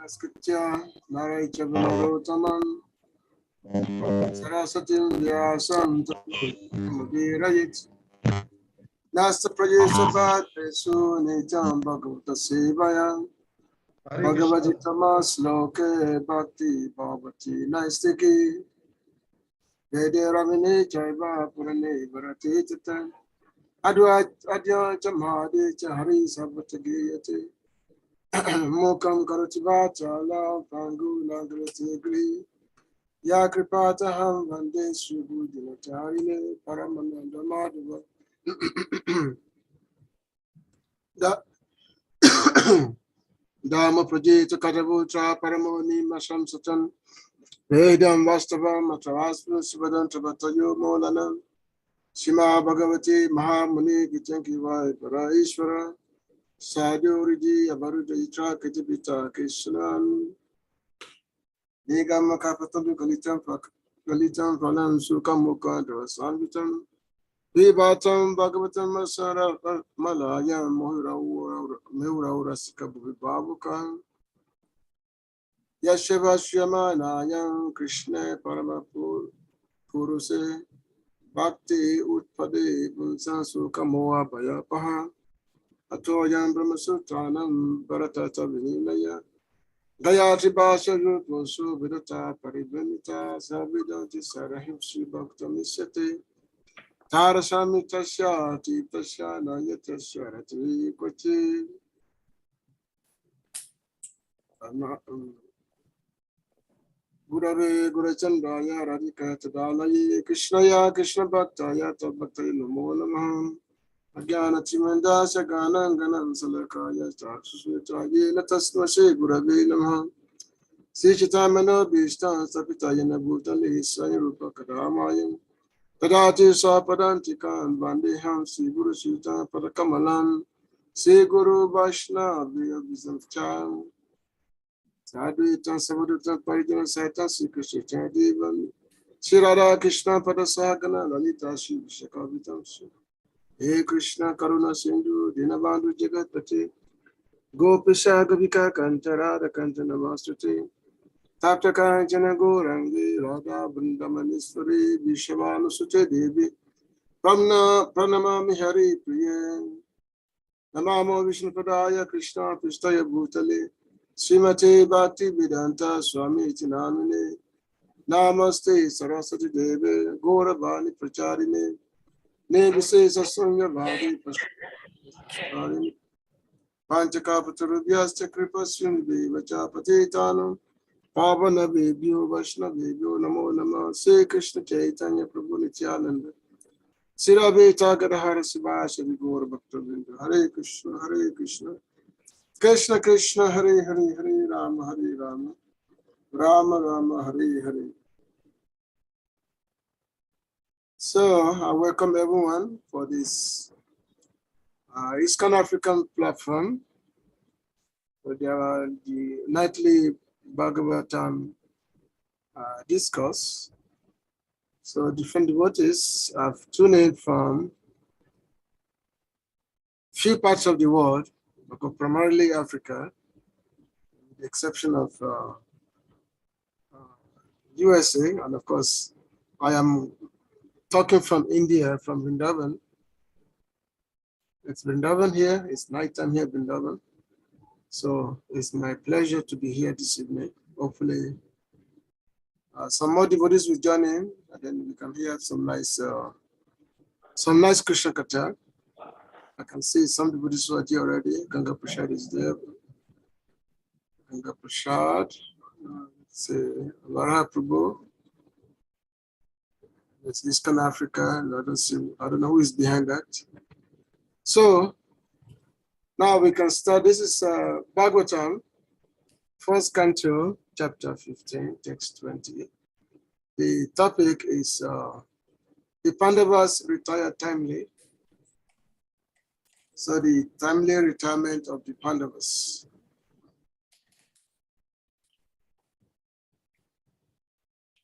Skritya Narai Chabanotaman Sarasatim Vyasam Mudirayit Nasta Prayesabat Pesu Nitam Bhagavata Sevaya Bhagavati Tamas Loke Bhakti Bhavati Naistiki Vede Ramine Jaiva Purane Varati Tatan Adya Chamhadi Chahari Sabatagiyate Mukam Karachivachala Pangu Nagratigri Ya Kripataham Vande Shubhu Dinacharine Paramananda Madhava Dharma Prajita Katavutra Paramoni Masham Satan Vedam Vastavam Matravaspu Subhadan Tabatayo Molanam Shima Bhagavati Mahamuni Gitanki Vai Para Ishvara Sadhuriji Abaruja Itra Katipita Krishnan Nigam Kapatabu Kalitam Valam Sukamuka Dvasanvitam Vibatam Bhagavatam Masara Malaya Mura Rasika Babukan Yashavashyamanayam Krishna Paramapur Puruse Bhakti Utpade Bunsansu Kamoa Bayapaha Atoyam Brahmasutranam Bharatata Vinimaya Gayatri Basha Ruposu Vidata Paribhanita Savidanti Sarahim Sri Bhakta Misyate Tarasami Tasya Titasya Nayatasya Ratri Kochi Gurave Gurachandaya Radhika Tadalaye Krishnaya Krishna Bhaktaya Tabhakta Namo Namaha Agyana Chimandasya Ganam Ganam Salakaya Chakshushvitaye Natasmashe Gurave Namaha Sri Chitamano Bhishtan Sapitayana Bhutale Swami Rupa Kadamayam Tadati Swapadantikan Vandeham Sri Guru Sita Padakamalam Sri Guru Vaishnava Vizamcham Sadhuitan Savadutan Parijana Saitan Sri Krishna Devan Sri Radha Krishna Padasahagana Lalita Sri Vishakavitam Sri He Krishna Karuna Sindhu Dinabandhu Jagatpati Gopisha Gavika Kantarada Kantana Mastute Tapta Kanchana Gorangi Radha Vrindamaniswari Vishavanu Sute Devi Pranamami Hari Priya Namamo Vishnu Padaya Krishna Pristaya Bhutale Srimati Bhakti Vedanta Swami Tinamine Namaste Saraswati Deve Gora Bani Pracharine Nevise Sasanya Bhadi Pasharini Panchakapatarubhyasta Kripasvim Devacha Patitanam Pavana Vebhyo Vaishna Vebhyo Namo Nama Sri Krishna Chaitanya Prabhu Nityananda Sirabheta Gadahara Sivasari Gora Bhaktavinda Hare Krishna Krishna Krishna Hare Hare Hare Rama Rama Rama Hare Hare. So I welcome everyone for this Eastern African platform for the nightly Bhagavatam discourse. So different devotees have tuned in from few parts of the world, but primarily Africa, with the exception of USA, and of course I am talking from India, from Vrindavan. It's Vrindavan here, it's nighttime here, Vrindavan. So it's my pleasure to be here this evening. Hopefully some more devotees will join in, and then we can hear some nice Krishna Katha. I can see some devotees who are here already. Ganga Prasad is there. Ganga Prasad, it's Vara Prabhu. It's Eastern Africa. I don't know who is behind that. So now we can start. This is Bhagavatam, first canto, chapter 15, text 20. The topic is the Pandavas retire timely. So the timely retirement of the Pandavas.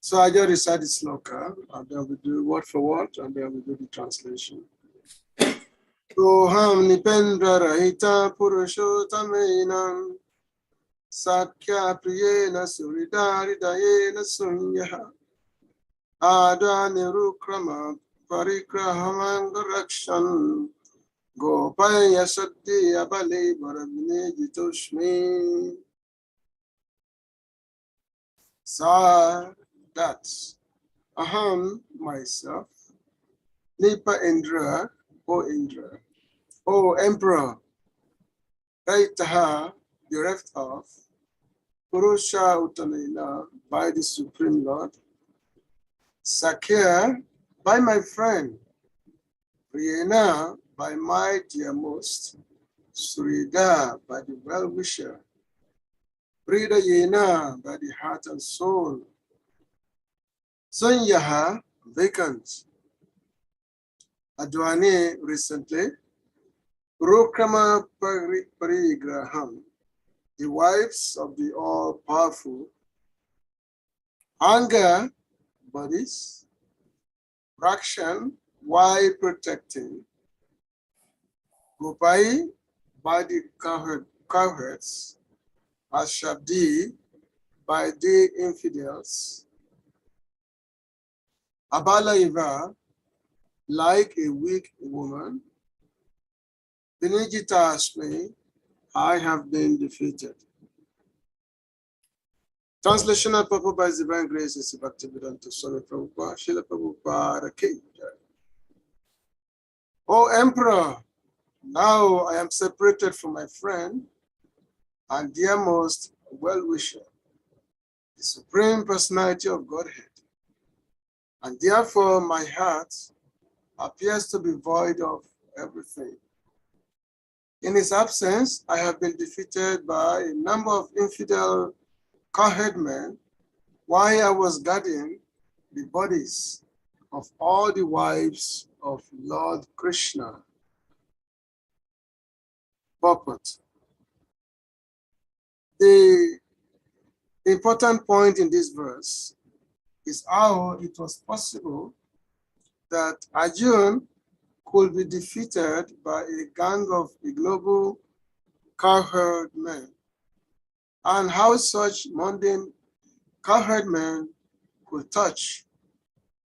So I just recite the sloka, and then we do word for word, and then we do the translation. Soham nipendra rahita purushottamainam Sakya Priyena Suridaridayena Sunyaha Adanirukrama Parikrahamangarakshan Gopaya Shakti Abale Baravine Jitoshmi. Sa, that's Aham, myself, Nipa Indra, O Emperor, Raitaha, bereft of, Purusha Uttamena, by the Supreme Lord, Sakya, by my friend, Priyena, by my dearmost, Surida, by the well-wisher, Prida Yena, by the heart and soul, Sunyaha, vacant, Adwane, recently, Rukrama Parigraham, the wives of the all-powerful, Anga, bodies, Rakshan, why protecting, Gopai, by the cowherds, Ashabdi, by the infidels, Abalaiva, like a weak woman, Benijita Ashmi, I have been defeated. Translation and purpose by Divine Grace is Bhaktivedanta Swami Prabhupada, Srila Prabhupada Ki. O Emperor, now I am separated from my friend and dearmost well-wisher, the Supreme Personality of Godhead, and therefore my heart appears to be void of everything. In his absence, I have been defeated by a number of infidel Cowherd men while I was guarding the bodies of all the wives of Lord Krishna. Purport. The important point in this verse is how it was possible that Arjuna could be defeated by a gang of ignoble cowherd men, and how such mundane cowherd men could touch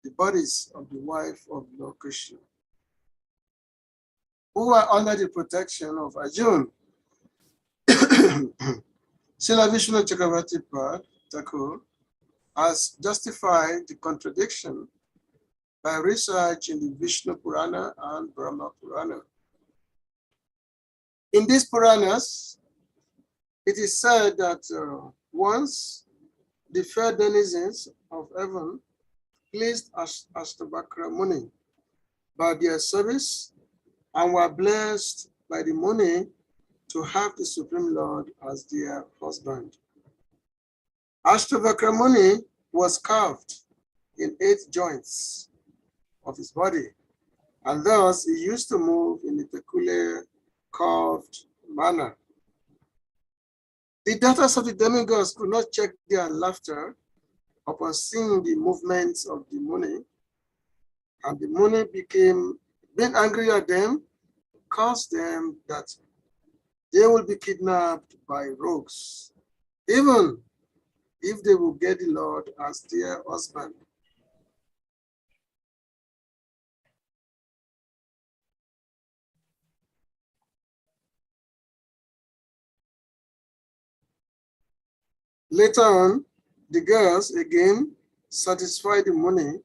the bodies of the wife of Lord Krishna, who were under the protection of Arjuna. Srila Vishnu Chakravarti Thakur has justified the contradiction by research in the Vishnu Purana and Brahma Purana. In these Puranas, it is said that once the fair denizens of heaven pleased Ashtavakra Muni by their service and were blessed by the Muni to have the Supreme Lord as their husband. Ashtavakra Muni was carved in 8 joints of his body, and thus he used to move in a peculiar curved manner. The daughters of the demigods could not check their laughter upon seeing the movements of the Muni, and the Muni being angry at them, caused them that they will be kidnapped by rogues, even if they will get the Lord as their husband. Later on, the girls again satisfied the Muni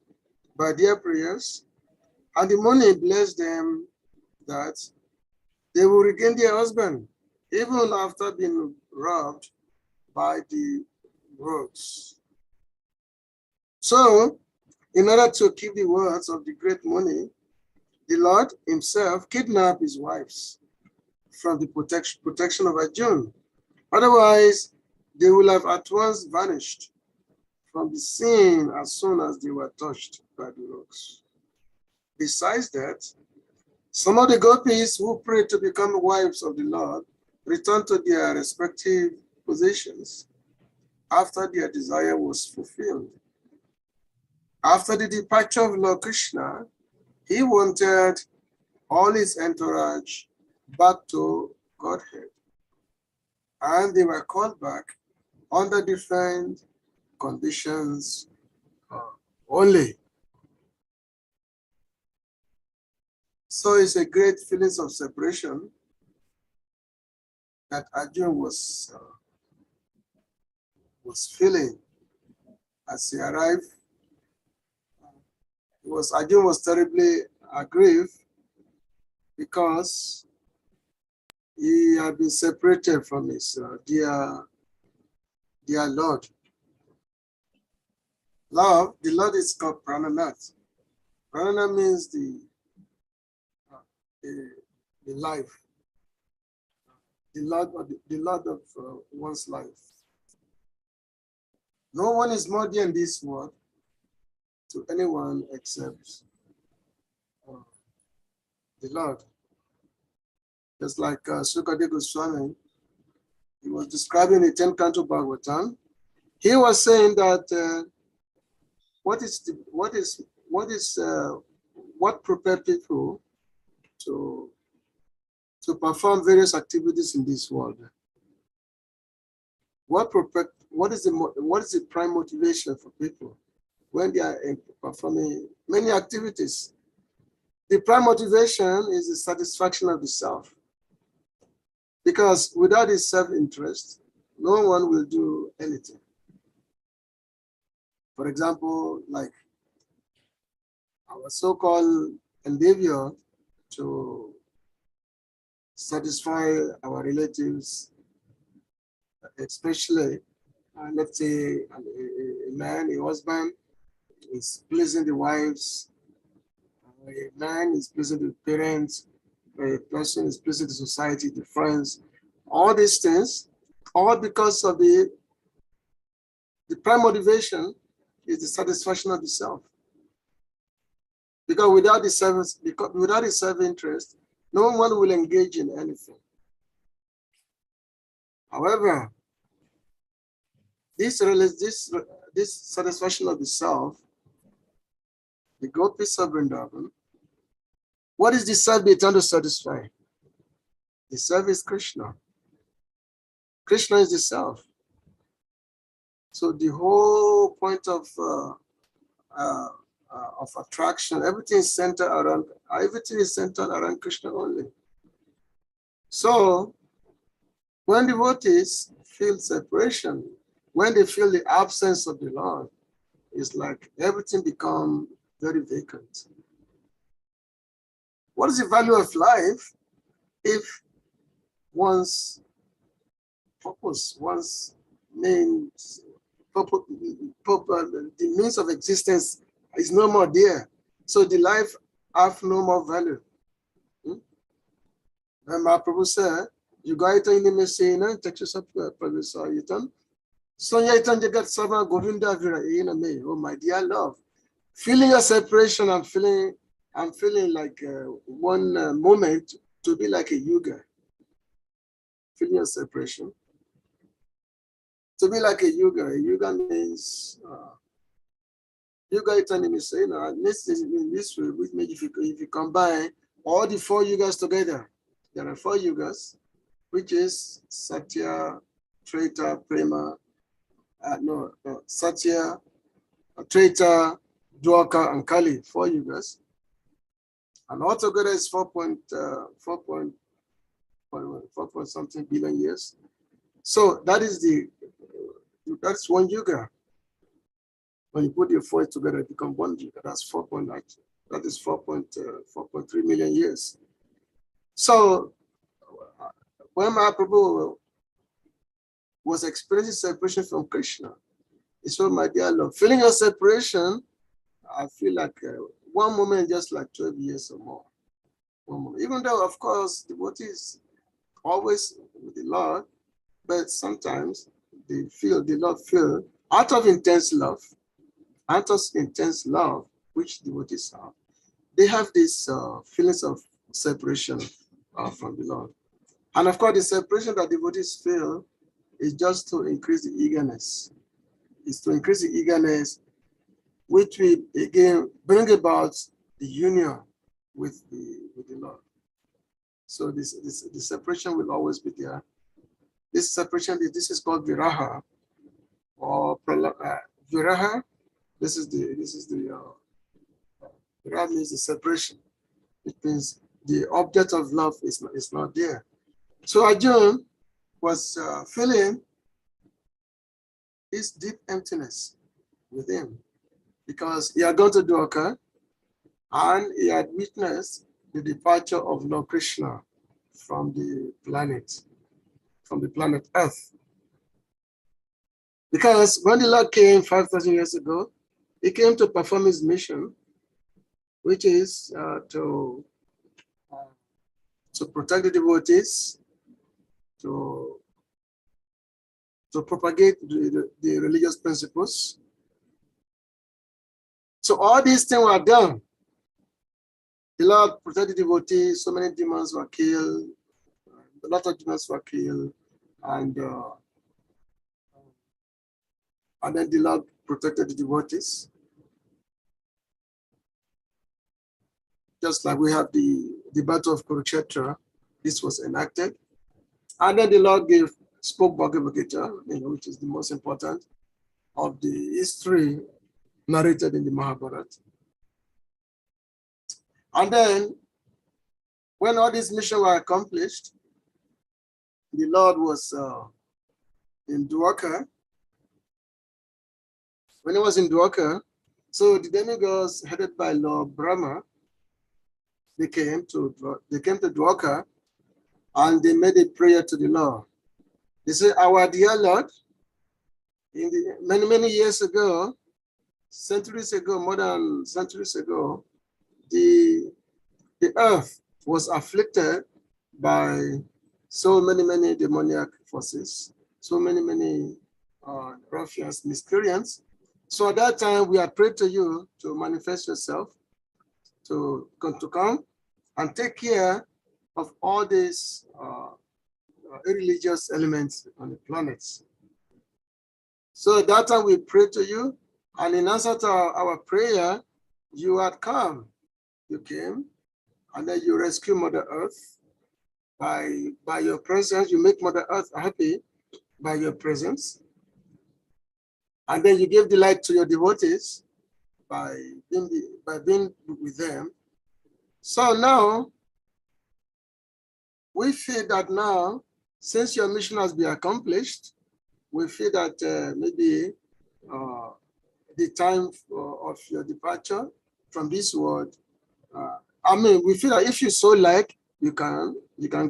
by their prayers, and the Muni blessed them that they will regain their husband, even after being robbed by the rogues. So, in order to keep the words of the great Muni, the Lord himself kidnapped his wives from the protection of Arjuna. Otherwise, they will have at once vanished from the scene as soon as they were touched by the rogues. Besides that, some of the gopis who prayed to become wives of the Lord returned to their respective positions after their desire was fulfilled. After the departure of Lord Krishna, he wanted all his entourage back to Godhead. and they were called back under different conditions only. So it's a great feeling of separation that Arjuna was feeling as he arrived. Arjuna was terribly aggrieved because he had been separated from his dear Lord. Love, the Lord is called Prananath. Pranana means the life, the Lord of one's life. No one is more dear in this world to anyone except the Lord. Just like Sukadeva Goswami, he was describing the 10th canto Bhagavatam. He was saying that what prepared people to perform various activities in this world? What is the prime motivation for people when they are performing many activities? The prime motivation is the satisfaction of the self. Because without his self-interest, no one will do anything. For example, like our so-called endeavor to satisfy our relatives, especially, let's say, a man, a husband is pleasing the wives, a man is pleasing the parents, a person is pleasing the society, the friends, all these things, all because of the prime motivation is the satisfaction of the self. Because without the self-interest, no one will engage in anything. However, this satisfaction of the self, the gopis of Vrindavan, what is the self they trying to satisfy? The self is Krishna. Krishna is the self. So the whole point of attraction, everything is centered around Krishna only. So when devotees feel separation, when they feel the absence of the Lord, it's like everything becomes very vacant. What is the value of life if one's purpose, one's main purpose, the means of existence is no more there? So the life have no more value. And my Prabhu said, you go out in the Messina, Texas up Professor Yitan. So Yitan Jagat Sama Govinda Vira in me. Oh my dear love. Feeling a separation, I'm feeling like one moment to be like a yuga. Feeling a separation. To be like a yuga. A yuga means yuga Yitan Messina. This is in this way, which means if you combine all the 4 yugas together, there are 4 yugas, which is Satya, Treta, Prema, Satya, Treta, Dwaka, and Kali, 4 yugas. And altogether is 4 something billion years. So that's 1 yuga. When you put your 4 together, it becomes 1 yuga. That's 4.9. That is 4.3 million years. So when Mahaprabhu was experiencing separation from Krishna, he said, my dear Lord, feeling a separation, I feel like one moment just like 12 years or more. One moment. Even though, of course, devotees always with the Lord, but sometimes the Lord feel out of intense love, which devotees have, they have these feelings of separation from the Lord. And of course, the separation that devotees feel is just to increase the eagerness. It's to increase the eagerness, which will again bring about the union with the Lord. So the separation will always be there. This separation, this is called viraha or viraha. This is the viraha means the separation. It means the object of love is not there. So Arjuna was feeling this deep emptiness within because he had gone to Dwarka and he had witnessed the departure of Lord Krishna from the planet Earth. Because when the Lord came 5,000 years ago, he came to perform his mission, which is to protect the devotees, to propagate the religious principles. So all these things were done. The Lord protected the devotees, so many demons were killed, a lot of demons were killed, and then the Lord protected the devotees. Just like we have the Battle of Kurukshetra, this was enacted. And then the Lord spoke Bhagavad-gita, which is the most important of the history narrated in the Mahabharata. And then, when all these missions were accomplished, the Lord was in Dwarka. When he was in Dwarka, so the demigods headed by Lord Brahma, they came to Dwarka and they made a prayer to the Lord. They said, "Our dear Lord, in the many years ago, centuries ago, more than centuries ago, the earth was afflicted by so many demoniac forces, so many ruffians, miscreants. So at that time, we had prayed to you to manifest yourself, to come and take care of all these irreligious elements on the planets. So at that time, we prayed to you, and in answer to our prayer, you had come. You came, and then you rescue Mother Earth by your presence. You make Mother Earth happy by your presence. And then you give delight to your devotees by being with them. So now, we feel that now, since your mission has been accomplished, we feel that maybe the time of your departure from this world, we feel that if you so like, you can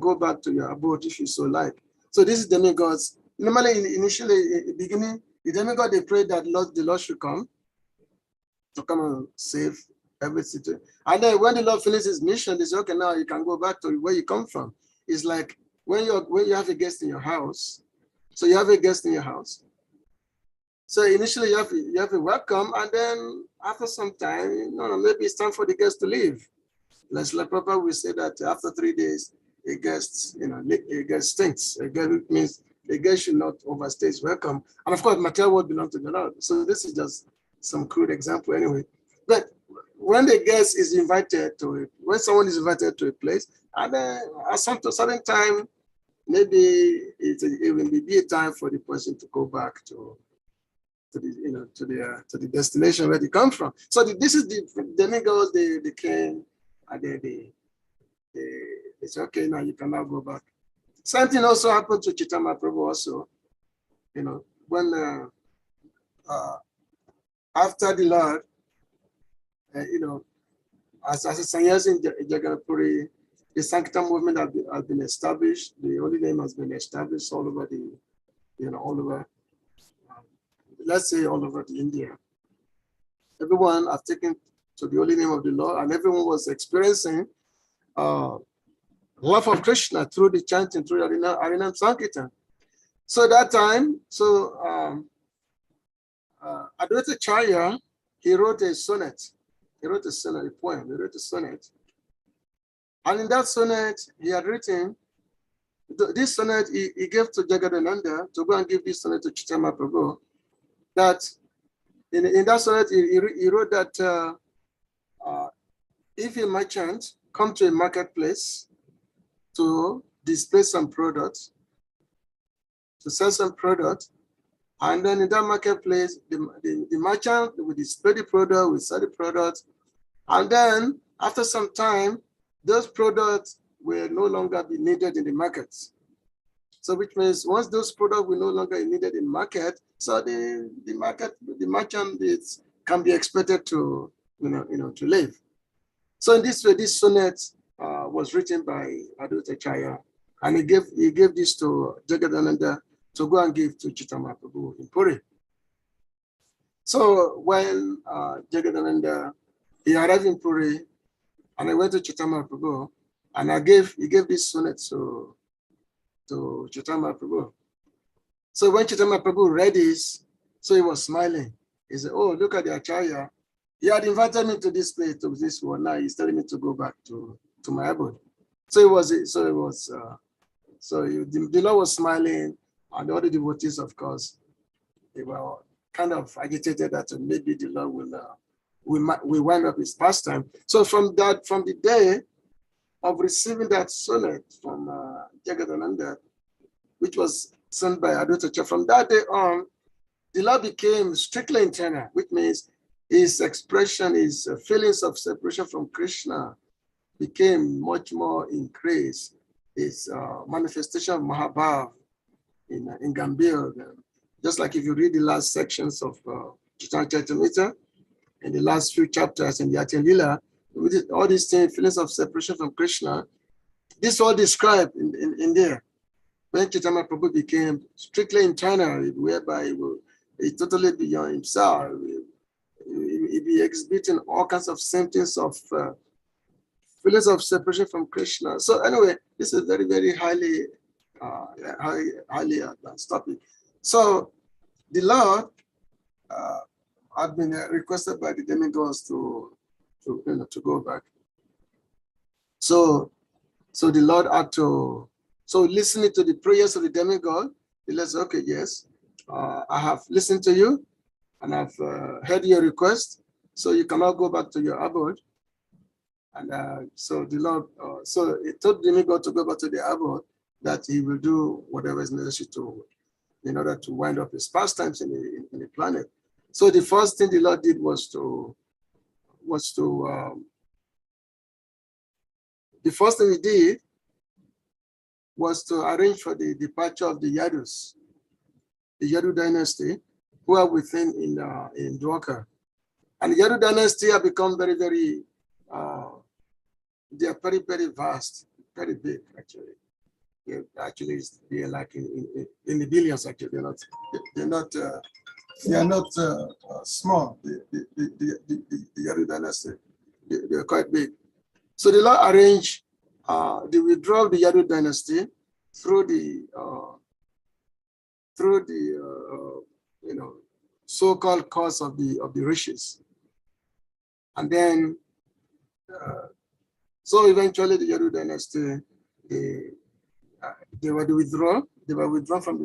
go back to your abode if you so like. So this is demigods. Normally, initially, in the beginning, the demigod, they prayed that the Lord should come to come and save every city. And then when the Lord finishes his mission, they say, okay, now you can go back to where you come from. It's like when you have a guest in your house. So you have a guest in your house. So initially you have a welcome, and then after some time, maybe it's time for the guest to leave. Like Prabhupada will say that after 3 days, a guest stinks. A guest means a guest should not overstay his welcome. And of course, material world belongs to the Lord. So this is just some crude example anyway. But when the guest is invited to it, when someone is invited to a place, and then at some certain time, maybe it will be a time for the person to go back to the destination where they come from. So this is the demigods. They came and they say, okay, now you can now go back. Same thing also happened to Chaitanya Prabhu also. When after the Lord, as a sannyasi in Jagannath-puri, the Sankirtan movement has been established. The holy name has been established all over all over, let's say all over India. Everyone has taken to the holy name of the Lord, and everyone was experiencing love of Krishna through the chanting, through Harinam Sankirtan. So that time, Advaita Acharya, he wrote a sonnet. He wrote a sonnet, a poem. He wrote a sonnet. And in that sonnet, he had written, this sonnet he gave to Jagadananda to go and give this sonnet to Chaitanya Prabhu. That in that sonnet, he wrote that if a merchant come to a marketplace to display some products, to sell some product. And then in that marketplace, the merchant will display the product, will sell the product. And then after some time, those products will no longer be needed in the markets. So which means once those products will no longer be needed in market, so the merchant can be expected to, to live. So in this way, this sonnet was written by Advaita, and he gave this to Jagadananda to go and give to Chaitanya Prabhu in Puri. So when Jagadananda, he arrived in Puri, and I went to Chaitanya Prabhu, and he gave this sonnet to Chaitanya Prabhu. So when Chaitanya Prabhu read this, so he was smiling. He said, "Oh, look at the Acharya. He had invited me to this place, to this one. Now he's telling me to go back to my abode." So the Lord was smiling, and all the devotees, of course, they were kind of agitated that maybe the Lord will wind up his pastime. So from the day of receiving that sonnet from Jagadananda, which was sent by Advaita, from that day on, the Lord became strictly internal, which means his expression, his feelings of separation from Krishna became much more increased. His manifestation of Mahabhav in Gambhir, just like if you read the last sections of Chaitanya Charitamrita, in the last few chapters in the Atya Lila, all these things, feelings of separation from Krishna, this all described in there. When Chaitanya Prabhu became strictly internal, whereby he totally beyond himself, he be exhibiting all kinds of symptoms of feelings of separation from Krishna. So anyway, this is very, very highly advanced topic. So the Lord had been requested by the demigods to go back. So the Lord had to, so listening to the prayers of the demigod, he said, "Okay, yes, I have listened to you, and I've heard your request, so you cannot go back to your abode." And so the Lord, so he told the demigod to go back to the abode, that he will do whatever is necessary in order to wind up his pastimes in the planet. So the first thing the Lord did was to arrange for the departure of the Yadus, the Yadu Dynasty, who are within in Dwarka. And the Yadu Dynasty have become very, very, they are very, very vast, very big, actually. They're like in the billions, actually. They are not small, the Yadu Dynasty. They're quite big. So the Lord arranged the withdrawal of the Yadu Dynasty through the so-called cause of the rishis, and then so eventually the Yadu Dynasty they were withdrawn from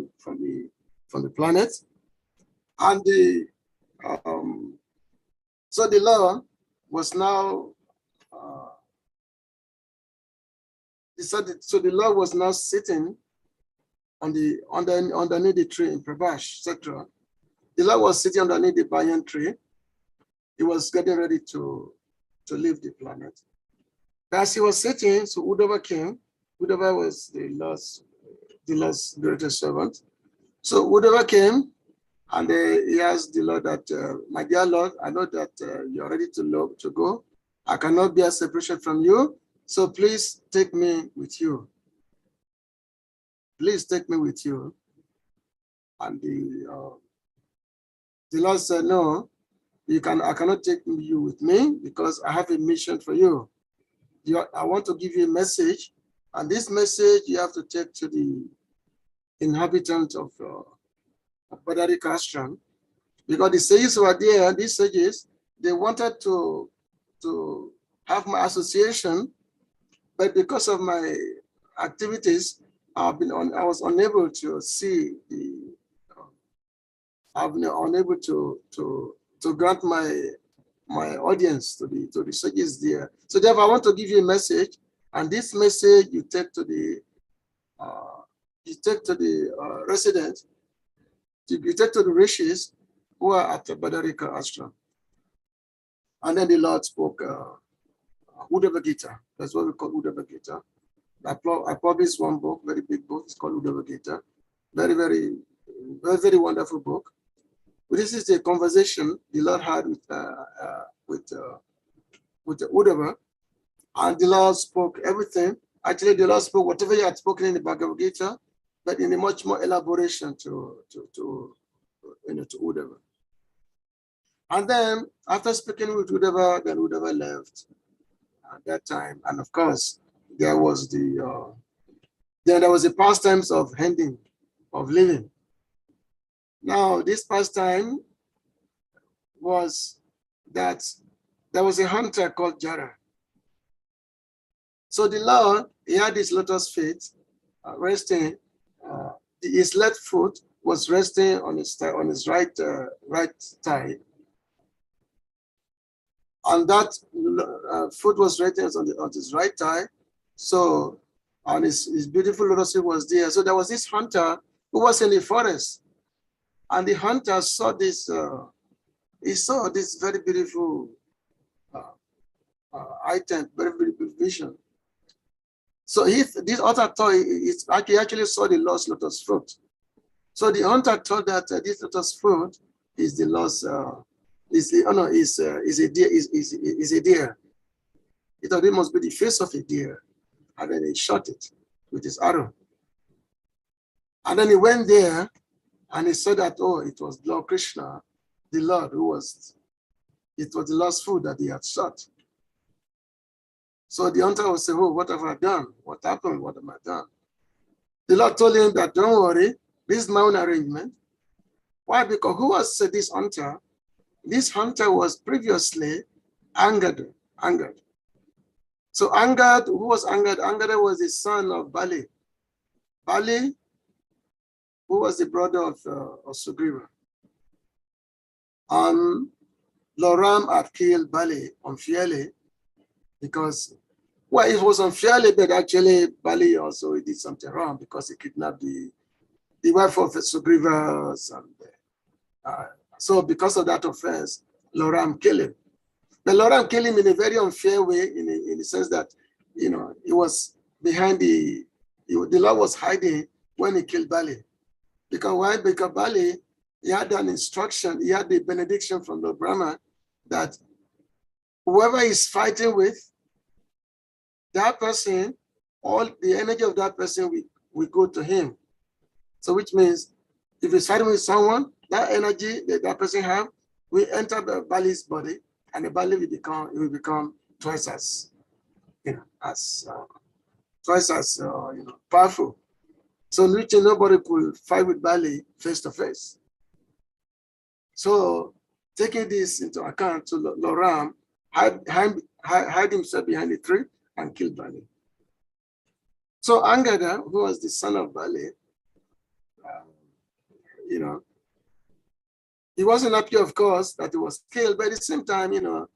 the planet, and so the Lord was now so the Lord was now sitting underneath the tree in Prabhash, etc. The Lord was sitting underneath the banyan tree. He was getting ready to leave the planet. As he was sitting, so Uddhava came. Uddhava was the Lord's greatest servant. So Uddhava came, and he asked the Lord that, "My dear Lord, I know that you're ready to go. I cannot bear separation from you. So please take me with you. Please take me with you." And the Lord said, "No, I cannot take you with me because I have a mission for you. I want to give you a message, and this message you have to take to the inhabitants of Badarika Ashram, because the sages were there. These sages, they wanted to have my association, but because of my activities, I was unable to see I've been unable to grant my audience to the sages there. So therefore, I want to give you a message, and this message you take to the you take to the resident, you take to the rishis who are at the Badarika ashram. And then the Lord spoke Uddhava Gita. That's what we call Uddhava Gita. I published one book, very big book. It's called Uddhava Gita. Very, very, very, very wonderful book. But this is the conversation the Lord had with the Uddhava, and the Lord spoke everything. Actually, the Lord spoke whatever he had spoken in the Bhagavad Gita, but in a much more elaboration to Uddhava. And then after speaking with Uddhava, then Uddhava left at that time, and of course there was the pastimes of hunting, of living. Now, this pastime was that there was a hunter called Jara. So the Lord, he had his lotus feet resting, his left foot was resting on his right thigh. And that foot was resting on his right thigh. So, and his beautiful lotus feet was there. So there was this hunter who was in the forest. And the hunter saw this, he saw this very beautiful item, very beautiful vision. So this hunter thought he actually saw the lost lotus fruit. So the hunter thought that this lotus fruit is the lost, is a deer. He thought it must be the face of a deer. And then he shot it with his arrow. And then he went there and he saw that, oh, it was Lord Krishna, the Lord it was the lost food that he had shot. So the hunter would say, oh, what have I done? What happened? What have I done? The Lord told him that, don't worry, this is my own arrangement. Why? Because who was this hunter? This hunter was previously angered. So Angad, who was Angad? Angad was the son of Bali. Bali, who was the brother of Sugriva. Loram had killed Bali unfairly because, well, it was unfairly, but actually Bali also did something wrong because he kidnapped the wife of Sugriva. So because of that offense, Loram killed him. But Loram killed him in a very unfair way, in the sense that, he was behind the Lord was hiding when he killed Bali. Because why? Because Bali, he had an instruction, he had the benediction from the Brahma that whoever he's fighting with, that person, all the energy of that person will go to him. So which means if he's fighting with someone, that energy that person have will enter the Bali's body, and the Bali will become twice as, powerful. So literally nobody could fight with Bali face to face. So taking this into account, so Loram hide himself behind a tree and killed Bali. So Angada, who was the son of Bali, he wasn't happy, of course, that he was killed, but at the same time, Loram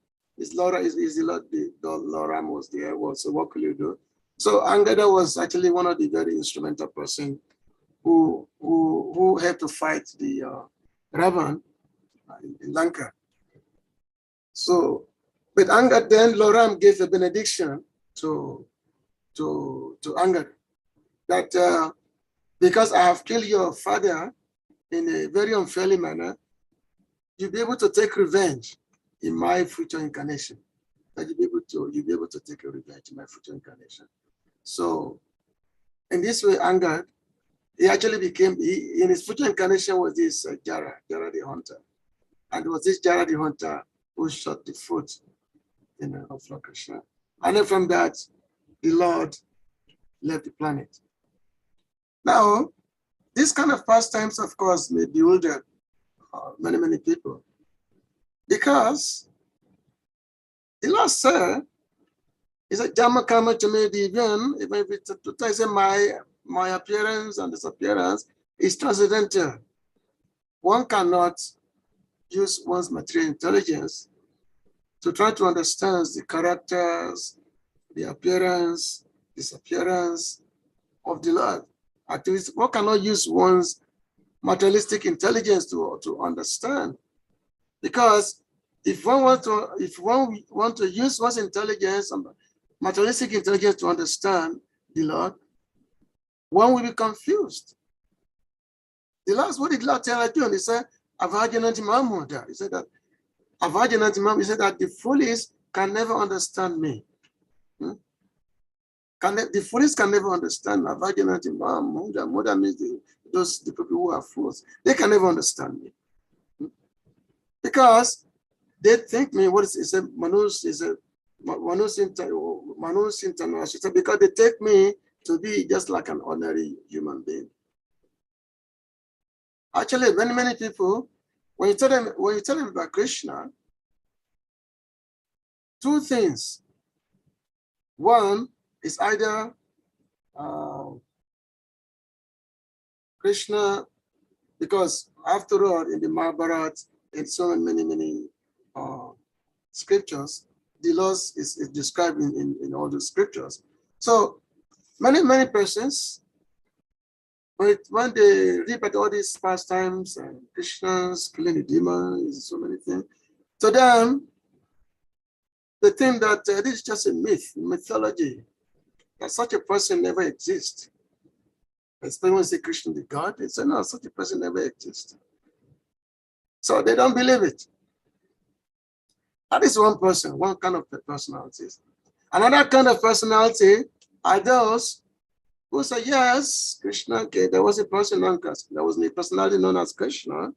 was there. So what could you do? So Angada was actually one of the very instrumental person who had to fight the Ravan in Lanka. So, but Angad, then Loram gave a benediction to Angad that because I have killed your father in a very unfairly manner, you'll be able to take revenge in my future incarnation. That you'll be able to take a revenge in my future incarnation. So, in this way, Angad, he actually became, in his future incarnation was this Jara the hunter. And it was this Jara the hunter who shot the foot of Lord Krishna. And then from that, the Lord left the planet. Now, this kind of pastimes, of course, may bewilder many, many people. Because the Lord said, he said, Jama Kama Chame Divyan, even if it's to say my appearance and disappearance is transcendental. One cannot use one's material intelligence to try to understand the characters, the appearance, disappearance of the Lord. activities. One cannot use one's materialistic intelligence to understand. Because if one want to use one's intelligence, materialistic intelligence to understand the Lord, one will be confused. The last, what did Lord tell Arjuna? He said, Avajananti Mahamuda. He said that Avajananti Mahamuda, he said that the foolish can never understand me. The foolish can never understand. Avajananti Mahamuda. Muda means the people who are fools. They can never understand me. Because they think me, what is it? Manus international, because they take me to be just like an ordinary human being. Actually, many people, when you tell them about Krishna, two things. One is either Krishna, because after all, in the Mahabharata, in so many scriptures, the laws is described in all the scriptures. So many persons, when they read about all these pastimes and Krishna's killing the demons, so many things, to them, they think that this is just a mythology, that such a person never exists. Especially when they say Krishna the God, they say, no, such a person never exists. So they don't believe it. That is one person, one kind of personalities. Another kind of personality are those who say, yes, Krishna, okay, there was a person known as, there was a personality known as Krishna,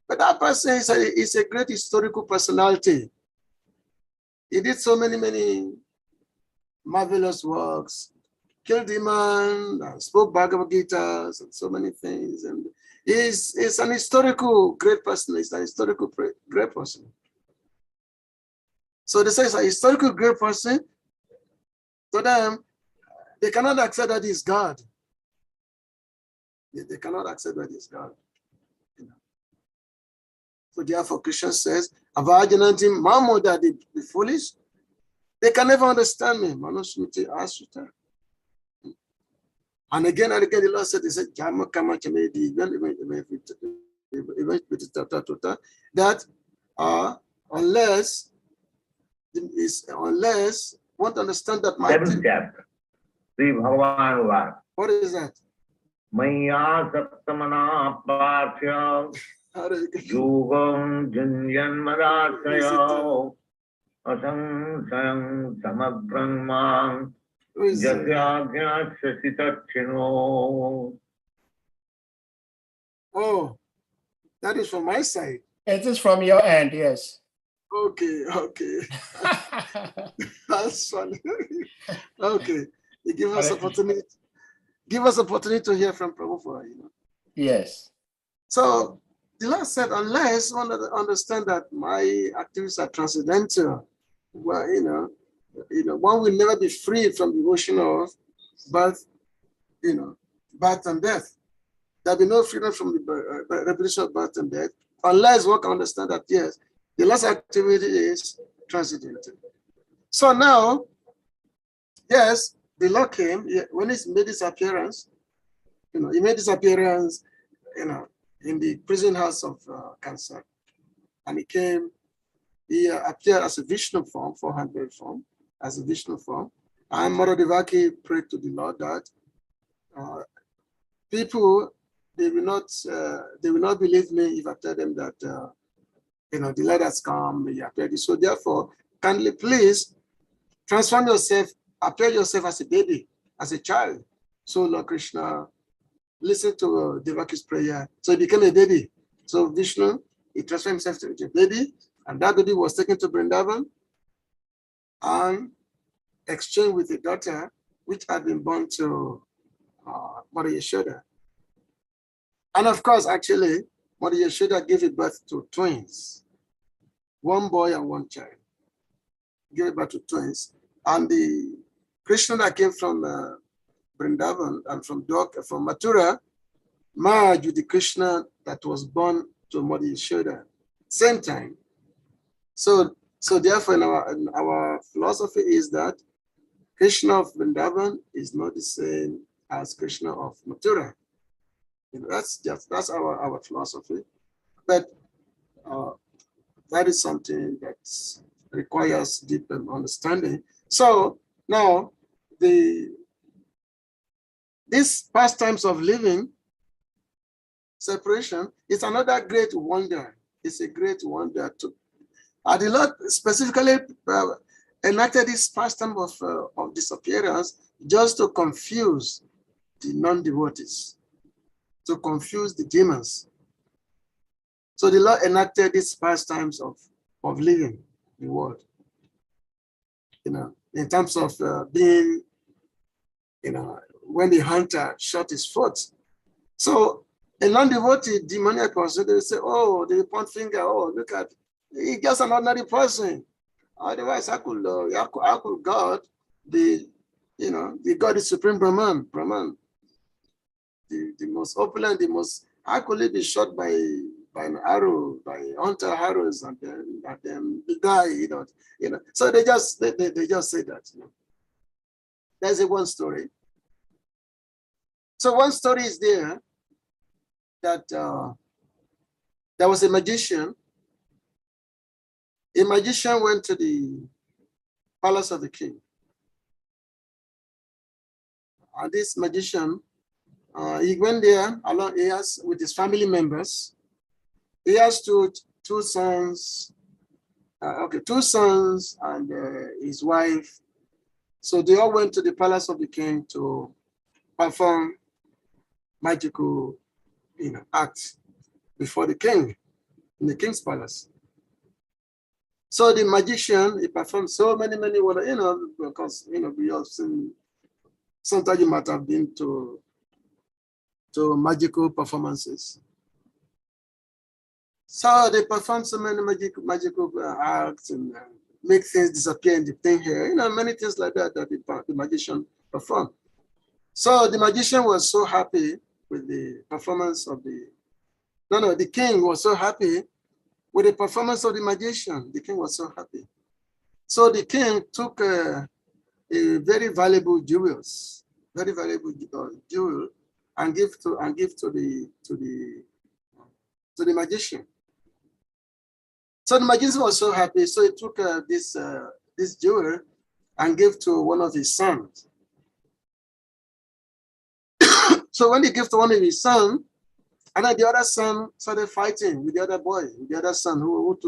but that person is a great historical personality. He did so many marvelous works, killed demons, spoke Bhagavad-gitas, and so many things. And he's an historical great person. He's an historical great person. So they say he's a historical great person. To them, they cannot accept that he's God. They cannot accept that he's God. You know. So therefore, Krishna says, Avajananti Mahamuda, the foolish, they can never understand me. Manusmriti Asuta. And again, the Lord said, he said, that unless want to understand that my seventh chapter, Sri Bhagavan was. What is that? Maya Sattamana Parthya Yugam Junjan Madasaya Asang Sang Samabrahman Jasyagya Sasitachino. Oh, that is from my side. It is from your end, yes. Okay. That's funny. Okay. You give us opportunity. Give us opportunity to hear from Prabhu, you know. Yes. So the Lord said, unless one understand that my activities are transcendental, well, you know, one will never be free from the ocean of birth, birth and death. There'll be no freedom from the repetition of birth and death, unless one can understand that, yes, the last activity is transcendental. So now, yes, the Lord came when he made his appearance. He made his appearance, in the prison house of Cancer, and he appeared as a Vishnu form, 400 form, as a Vishnu form. And Mother Devaki prayed to the Lord that people they will not believe me if I tell them that the Lord has come, he appeared. So therefore, kindly please transform yourself, appear yourself as a baby, as a child. So Lord Krishna listened to Devaki's prayer. So he became a baby. So Vishnu, he transformed himself to a baby, and that baby was taken to Vrindavan and exchanged with a daughter which had been born to Mother Yashoda. And of course, actually, Mother Yashoda gave birth to twins, one boy and one child. Gave birth to twins. And the Krishna that came from Vrindavan and from Mathura merged with the Krishna that was born to Mother Yashoda, same time. So therefore, in our philosophy is that Krishna of Vrindavan is not the same as Krishna of Mathura. You know, that's our philosophy. But that is something that requires deep understanding. So now these pastimes of living, separation, is another great wonder. It's a great wonder too. The Lord specifically enacted this pastime of disappearance just to confuse the non-devotees, to confuse the demons. So the Lord enacted these pastimes of living the world, you know, in terms of being, you know, when the hunter shot his foot. So a non-devotee demoniac person, they say, oh, they point finger, oh, look at, he's just an ordinary person. Otherwise, how could God be, you know, the God is Supreme Brahman, the most opulent, the most, how could he be shot by an arrow, by hunter arrows, and then die, you know. So they just say that, you know. There's one story. So one story is there that there was a magician. A magician went to the palace of the king. And this magician, he went there along, with his family members. He has two sons, two sons and his wife. So they all went to the palace of the king to perform magical, you know, acts before the king in the king's palace. So the magician, he performed so many, you know, because, you know, we have seen, sometimes you might have been to magical performances. So they perform so many magical acts and make things disappear in the thing here, you know, many things like that the magician performed. So the magician was so happy with the performance of the king was so happy with the performance of the magician. The king was so happy. So the king took a very valuable jewels, very valuable jewel, and give to the magician. So the magician was so happy, so he took this jewel and gave to one of his sons. So when he gave to one of his sons, and then the other son started fighting with the other boy, with the other son who was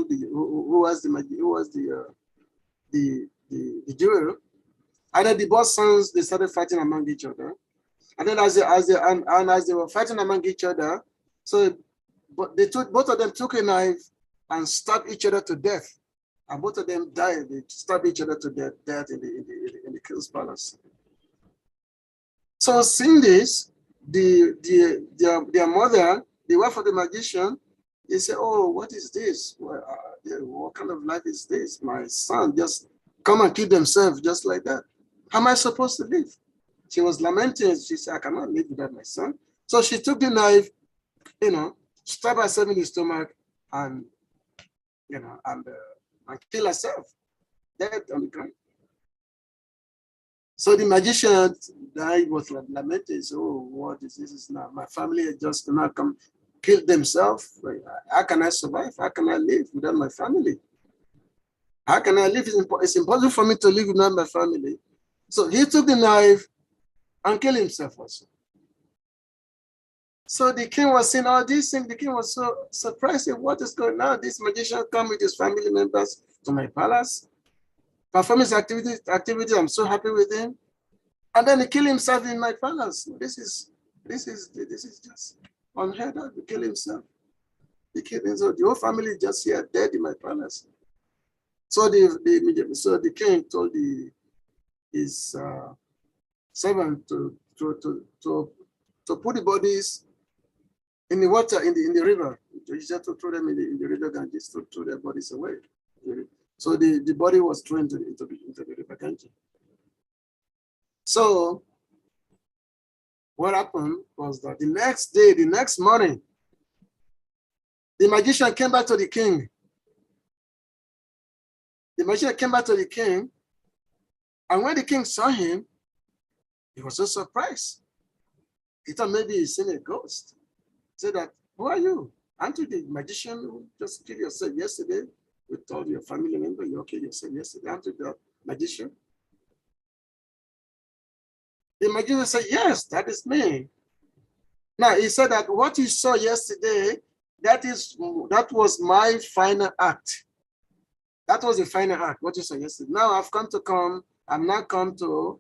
the jewel. And then the both sons, they started fighting among each other. And then as they were fighting among each other, so both of them took a knife and stabbed each other to death. And both of them died. They stabbed each other to death in the king's palace. So seeing this, their mother, the wife of the magician, they say, oh, what is this? What kind of life is this? My son just come and kill themselves just like that. How am I supposed to live? She was lamenting. She said, I cannot live without my son. So she took the knife, you know, stabbed herself in the stomach and, you know, and kill herself, dead on the ground. So the magician was lamenting, oh, what is this now? My family just cannot come kill themselves. How can I survive? How can I live without my family? How can I live? It's impossible for me to live without my family. So he took the knife and killed himself also. So the king was seeing all these things. The king was so surprised at what is going on. This magician come with his family members to my palace, perform his activity. I'm so happy with him. And then he killed himself in my palace. This is just unheard of. He killed himself. He killed himself. The whole family just here dead in my palace. So the king told his servant to put the bodies in the water, in the river. He just to throw them in the river Ganges, to throw their bodies away. So the body was thrown into the river Ganges. So what happened was that the next morning, the magician came back to the king. The magician came back to the king, and when the king saw him, he was so surprised. He thought maybe he's seen a ghost. Said that, who are you? Aren't you the magician who just killed yourself yesterday? We told your family member you killed yourself yesterday. Aren't you the magician? The magician said, yes, that is me. Now he said that what you saw yesterday, that was my final act. That was the final act, what you saw yesterday. Now I'm now come to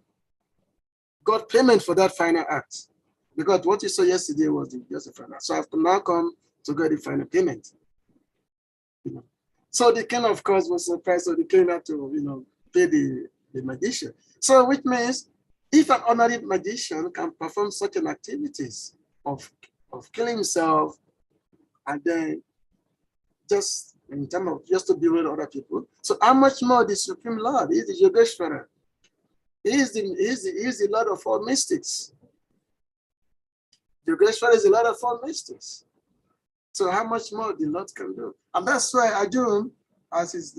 got payment for that final act. Because what you saw yesterday was just the final act. So I've now come to get the final payment. So the king, of course, was surprised. So the king had to, pay the magician. So which means if an ordinary magician can perform certain activities of killing himself and then just in terms of just to beware other people, so how much more the Supreme Lord is the Yogeshwara? He is the Lord of all mystics. Yogeshwara is the Lord of all mystics. So how much more the Lord can do? And that's why Arjuna, as is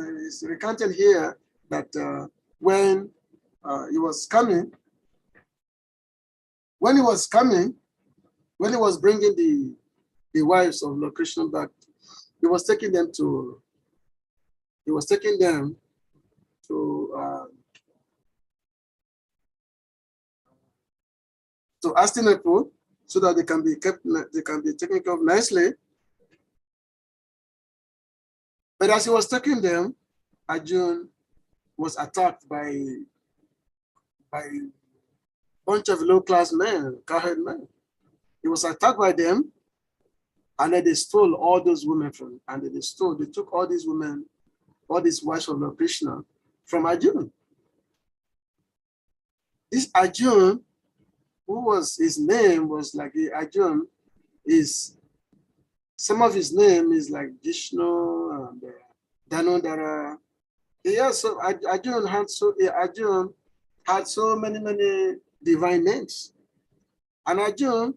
recounted here, that when he was bringing the wives of Lord Krishna back, he was taking them to Hastinapur so that they can be taken care of nicely. But as he was taking them, Arjuna was attacked by a bunch of low-class men, Cowherd men. He was attacked by them, and then they stole all those women they took all these women, all these wives of Lord Krishna from Arjuna. This Arjuna, his name was like Arjuna, some of his name is like Vishnu and Danodara. So Arjuna had so many divine names. And Arjuna,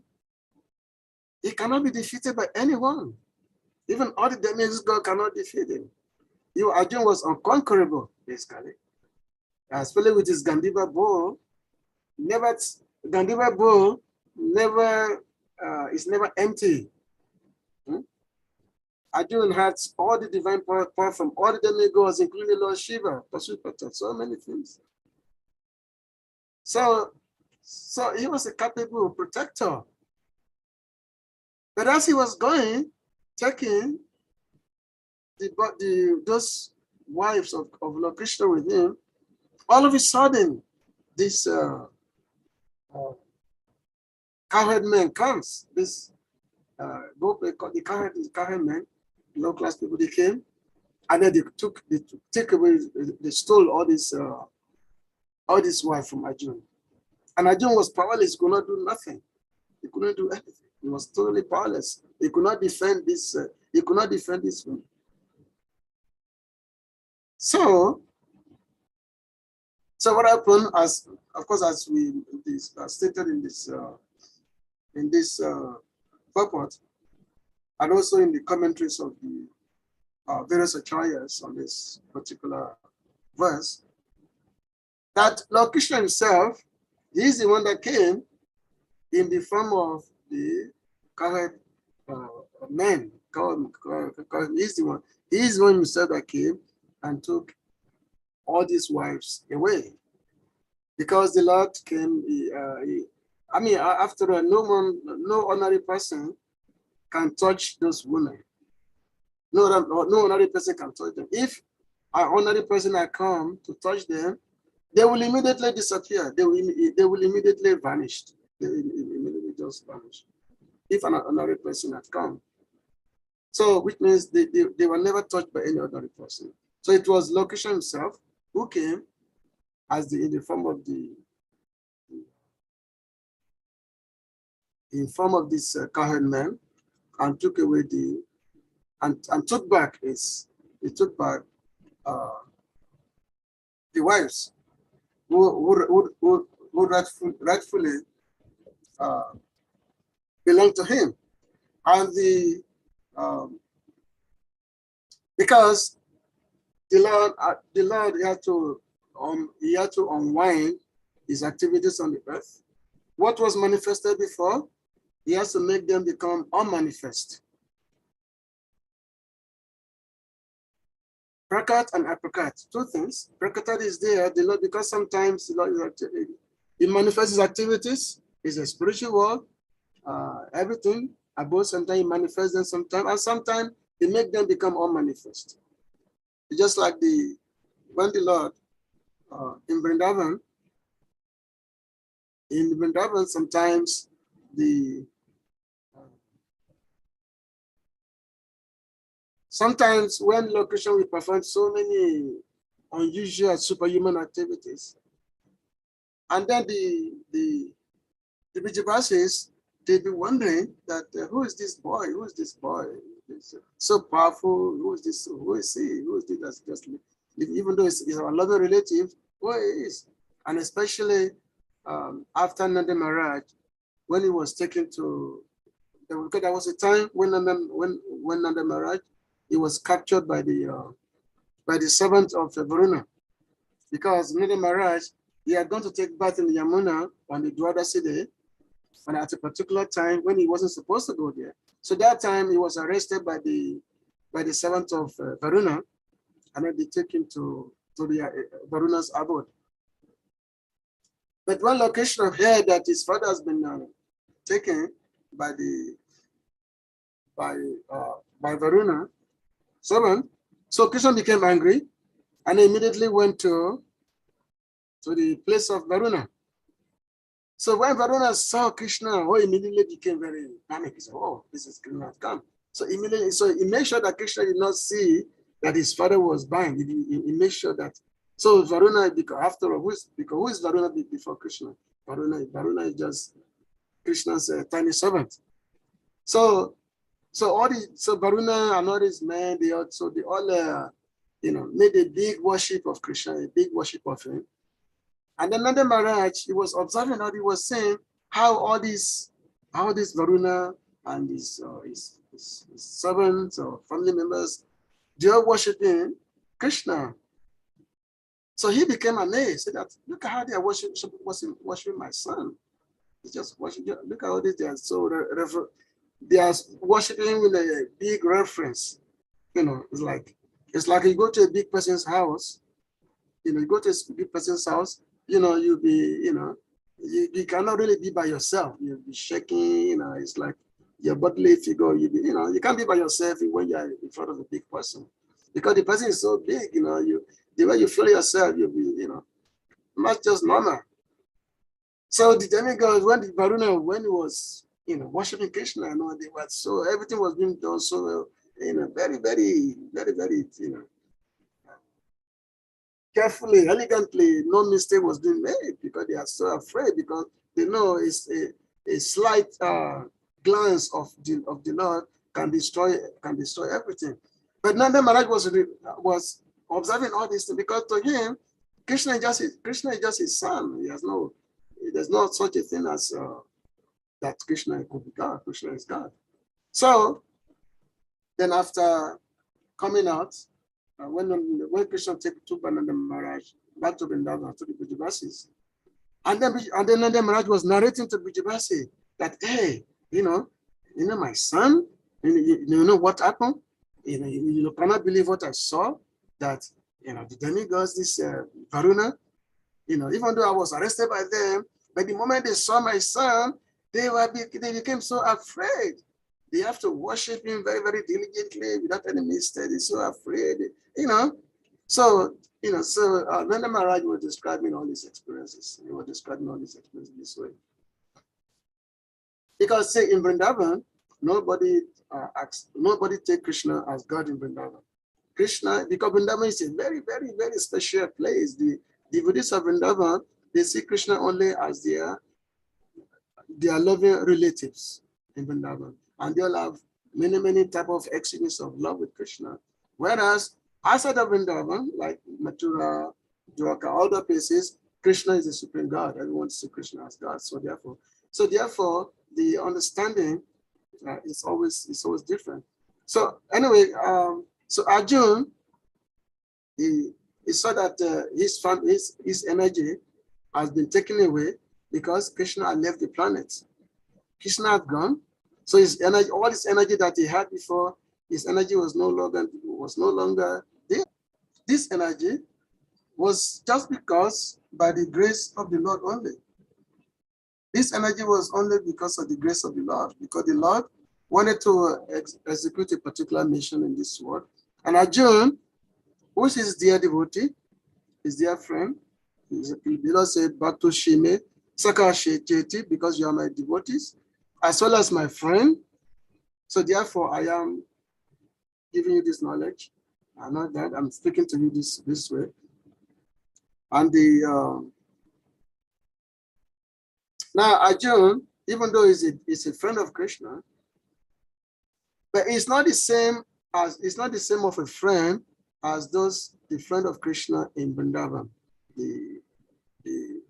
he cannot be defeated by anyone. Even all the demigods God cannot defeat him. Arjuna was unconquerable, basically. Especially with his Gandiva bow. Gandiva bow is never empty. Arjuna had all the divine power from all the demigods, including Lord Shiva, Pasupata, so many things. So he was a capable protector. But as he was going, taking those wives of Lord Krishna with him, all of a sudden, this Cowherd man comes. The Cowherd men, low-class people, they came, and then they stole all these wives from Arjuna. And Arjuna was powerless, he could not do nothing. He couldn't do anything. He was totally powerless. He could not defend this. Woman. So what happened? As we stated in this purport, and also in the commentaries of the various acharyas on this particular verse, that Lord Krishna himself, he is the one that came in the form of the Cowherd men. He's the one. He is the one himself that came and took all these wives away. Because the Lord came, after all, no ordinary person can touch those women. No ordinary person can touch them. If an ordinary person had come to touch them, they will immediately disappear. They will immediately vanish. They will immediately just vanish. If an ordinary person had come. So, which means they were never touched by any ordinary person. So it was Lord Krishna himself who came in the form of this Cowherd man, and took away and took back the wives who rightfully belonged to him, and because the Lord had to unwind his activities on the earth. What was manifested before he has to make them become unmanifest. Prakat and aprakat, two things. Prakat is there, the Lord, because sometimes the Lord he manifests his activities, is a spiritual world, everything above, sometimes he manifests them sometimes, and sometimes he make them become unmanifest. It's just like when the Lord in Vrindavan, sometimes sometimes when Lord Krishna will perform so many unusual superhuman activities, and then the Bijabasis, they be wondering that who is this boy? Who is this boy? He's so powerful. Who is this? Who is he? Who is this? That's just even though it's our loving relative, who he is, and especially after Nanda Maharaj, when he was taken to, because there was a time when Nanda Maharaj, he was captured by the servant of Varuna, because Nanda Maharaj, he had gone to take bath in Yamuna on the Dwadasi day, and at a particular time when he wasn't supposed to go there. So that time he was arrested by the servant of Varuna, and then they take him to the Varuna's abode. But when Lord Krishna heard that his father has been taken by Varuna servant, so Krishna became angry and immediately went to the place of Varuna. So when Varuna saw Krishna, he immediately became very panicked. He said, "Oh, this is Krishna has come." So immediately, so he made sure that Krishna did not see that his father was bound. He made sure that. So Varuna, because after all, who is Varuna before Krishna? Varuna is just Krishna's tiny servant. So Varuna and all these men, they all made a big worship of Krishna, a big worship of him. And then Nanda Maharaj, he was observing how he was saying how all these Varuna and his servants or family members, they are worshiping Krishna. So he became amazed. Said that, look at how they are worshiping my son. It's just worshiping. Look at all this. They are so they are worshiping with a big reference. It's like you go to a big person's house. You go to a big person's house. You'll be, you cannot really be by yourself. You'll be shaking. It's like your bodily figure. You can't be by yourself when you're in front of a big person, because the person is so big. The way you feel yourself, you'll be, not just normal. So the demigods, when he was, worshiping Krishna, they were so, everything was being done so well, very, very, very, very, carefully, elegantly, no mistake was being made, because they are so afraid, because they know it's a slight glance of the Lord can destroy everything. But Nanda Maharaj was observing all these things, because to him, Krishna is just his son. There's no such a thing as that Krishna could be God. Krishna is God. So then after coming out, when Krishna took Nanda Maharaj back to Vrindavan, to the Brijabasis, and then Nanda Maharaj was narrating to Brijabasi that, hey, my son, you know what happened? You cannot believe what I saw, that, the demigods, this Varuna, even though I was arrested by them, but the moment they saw my son, they became so afraid. They have to worship him very, very diligently without any mistake. They're so afraid, So, Nanda Maharaj was describing all these experiences. He was describing all these experiences this way. Because, say, in Vrindavan, nobody take Krishna as God in Vrindavan. Krishna, because Vrindavan is a very, very, very special place. The devotees of Vrindavan, they see Krishna only as their loving relatives in Vrindavan. And they'll have many, many type of exhibitions of love with Krishna. Whereas outside of Vrindavan, like Mathura, Dwarka, all the places, Krishna is the supreme God. Everyone sees Krishna as God. So therefore, the understanding is always different. So anyway, so Arjun, he saw that his energy has been taken away because Krishna had left the planet. Krishna had gone. So his energy, all his energy that he had before, his energy was no longer there. This energy was just because by the grace of the Lord only. This energy was only because of the grace of the Lord, because the Lord wanted to execute a particular mission in this world. And Arjuna, who is his dear devotee, his dear friend, the Lord said, Bhakto Shime, Saka Shecheti, because you are my devotees, as well as my friend. So therefore, I am giving you this knowledge. I know that I'm speaking to you this way. And now Arjuna, even though he's a friend of Krishna, but it's not the same of a friend as the friend of Krishna in Vrindavan, the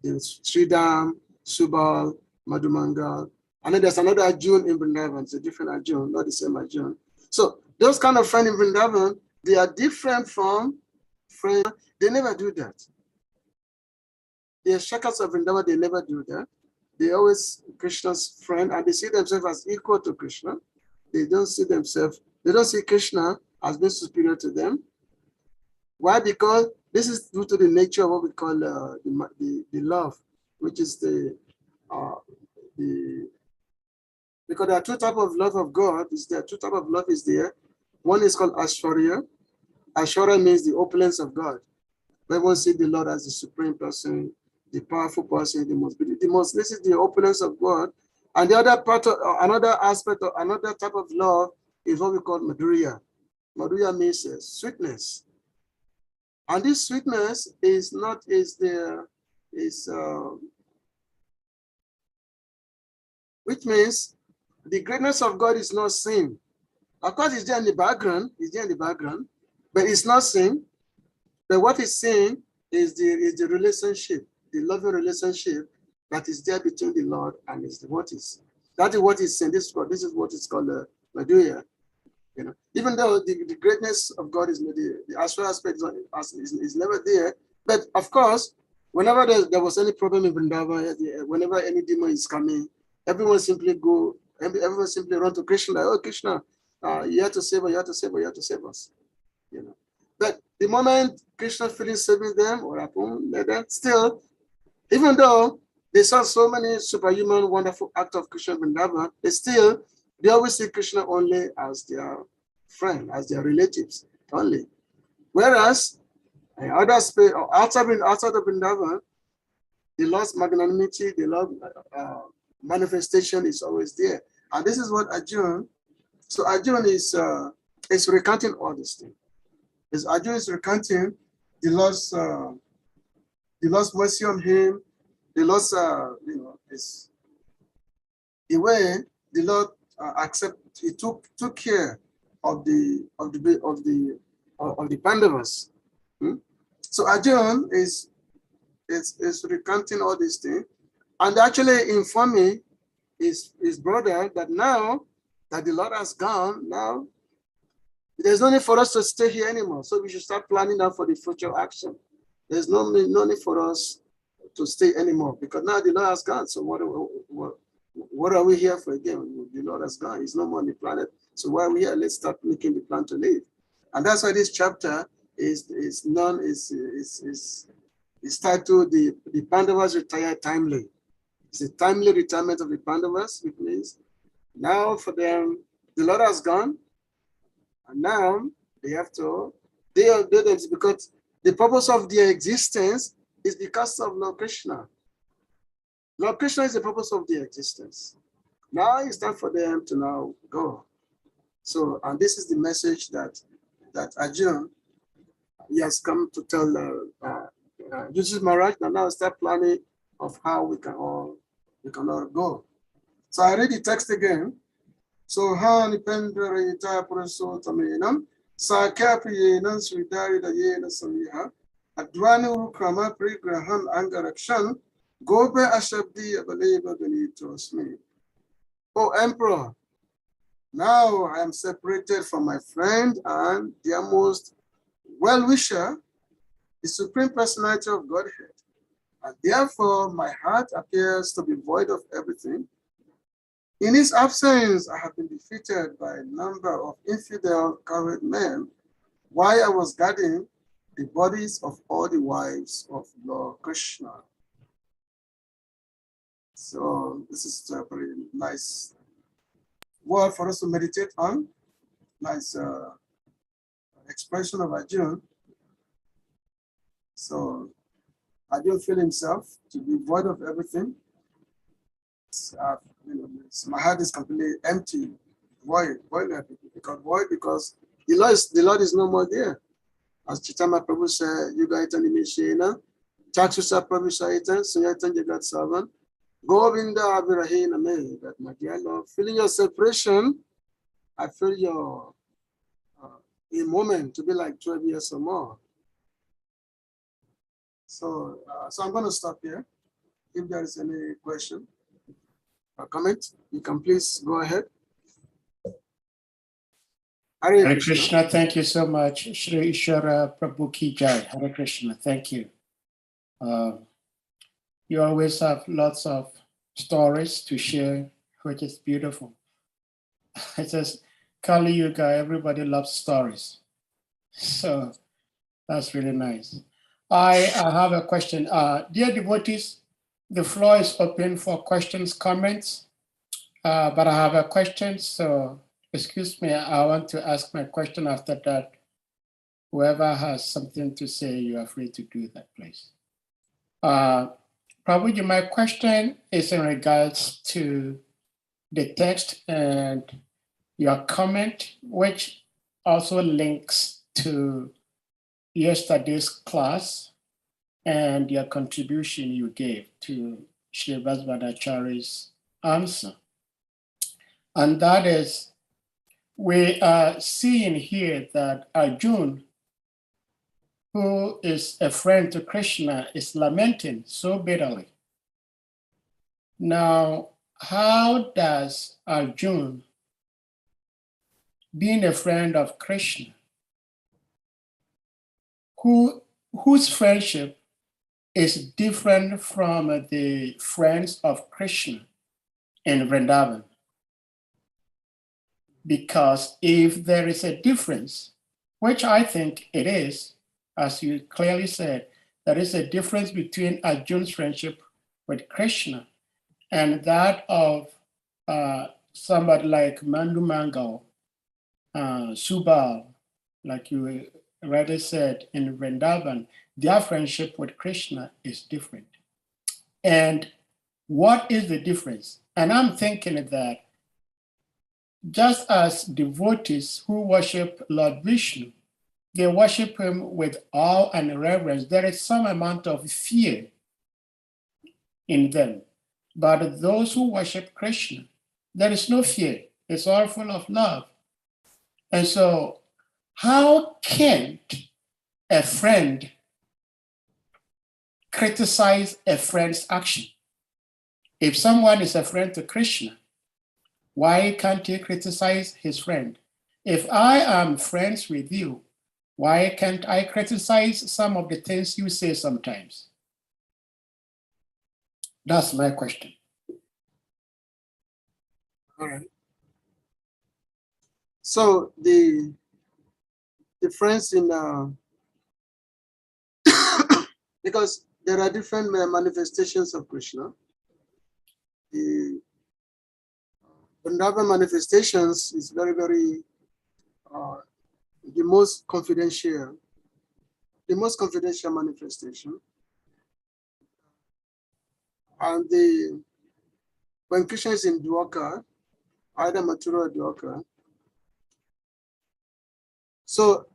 Sridham, Subal, Madhumangal. And then there's another Arjuna in Vrindavan. It's a different Arjuna, not the same Arjuna. So those kind of friends in Vrindavan, they are different from friends. They never do that. The Shakas of Vrindavan, they never do that. They always Krishna's friend, and they see themselves as equal to Krishna. They don't see Krishna as being superior to them. Why? Because this is due to the nature of what we call the love, which is because there are two types of love of God. Two types of love is there. One is called Aishwarya. Aishwarya means the opulence of God. Everyone see the Lord as the supreme person, the powerful person, this is the opulence of God. And the other part of another aspect of another type of love is what we call Madhurya. Madhurya means sweetness. And this sweetness which means the greatness of God is not seen. Of course, it's there in the background, but it's not seen. But what is seen is the relationship, the loving relationship that is there between the Lord and his devotees. That is what is seen. This is what is called Madhurya. You know, even though the greatness of God is the astral aspect is never there, but of course, whenever there was any problem in Vrindavan, whenever any demon is coming, everyone simply run to Krishna. Oh, Krishna, you have to save us, you have to save us, you have to save us. You know, but the moment Krishna finishes saving them, or still, even though they saw so many superhuman, wonderful acts of Krishna Vrindavan, they always see Krishna only as their friend, as their relatives only. Whereas outside of Vrindavan, the Lord's magnanimity, the Lord's manifestation is always there. And this is what Arjuna. So Arjuna is recounting all these things. Arjuna is recounting the Lord's mercy on him, the Lord's is the way the Lord he took care of the Pandavas. So Arjuna is recounting all these things, and actually informing his brother that now that the Lord has gone, now there's no need for us to stay here anymore. So we should start planning now for the future action. There's no need for us to stay anymore, because now the Lord has gone. So what are we here for again? The Lord has gone. He's no more on the planet. So why are we here? Let's start making the plan to leave. And that's why this chapter is titled the Pandavas retire timely. It's a timely retirement of the Pandavas, which means now for them, the Lord has gone, and now they have to, because the purpose of their existence is because of Lord Krishna. Lord Krishna is the purpose of their existence. Now it's time for them to now go. So, and this is the message that Arjuna, he has come to tell Yudhishthira Maharaj, now start planning of how we can all go. So I read the text again. So hani pendra ita puraso tamenam sakyapiyenam sridari dayena samiha advani urukrama prigraham angarakshan gobe ashabdi abaleva benitosmi. O Emperor, now I am separated from my friend and their most well-wisher, the Supreme Personality of Godhead. And therefore, my heart appears to be void of everything. In his absence, I have been defeated by a number of infidel cowherd men while I was guarding the bodies of all the wives of Lord Krishna. So this is a very nice word for us to meditate on. Nice expression of Arjuna. So Arjuna feel himself to be void of everything. My heart is completely empty, void everything. Because the Lord is no more there. As Chaitanya Prabhu said, you guys are Nimishena, Chakshusa Prabhu Shaitan, Sunyatan Jagat Savan, Govinda Abhirahina me, that my dear Lord, feeling your separation, I feel your a moment to be like 12 years or more. So, so I'm going to stop here. If there is any question or comment, you can please go ahead. Hare Krishna, thank you so much. Shri Ishwara Prabhu Ki Jai. Hare Krishna, thank you. You always have lots of stories to share, which is beautiful. It says, Kali Yuga, everybody loves stories. So that's really nice. I have a question. Dear devotees, the floor is open for questions, comments, but I have a question, so excuse me, I want to ask my question after that. Whoever has something to say, you are free to do that, please. Prabhuji, my question is in regards to the text and your comment, which also links to yesterday's class and your contribution you gave to Shri Vasvadachari's answer. And that is, we are seeing here that Arjuna, who is a friend to Krishna, is lamenting so bitterly. Now, how does Arjuna, being a friend of Krishna, whose friendship is different from the friends of Krishna in Vrindavan? Because if there is a difference, which I think it is, as you clearly said, there is a difference between Arjuna's friendship with Krishna and that of somebody like Mandu Mangal, Subal, like you already said in Vrindavan, their friendship with Krishna is different. And what is the difference? And I'm thinking that just as devotees who worship Lord Vishnu, they worship him with awe and reverence, there is some amount of fear in them. But those who worship Krishna, there is no fear. It's all full of love. And so how can a friend criticize a friend's action? If someone is a friend to Krishna, why can't he criticize his friend? If I am friends with you, why can't I criticize some of the things you say sometimes? That's my question. All right. So the difference in because there are different manifestations of Krishna. The Vrindavan manifestations is very, very the most confidential manifestation. And when Krishna is in Dwarka, either Mathura or Dwarka, so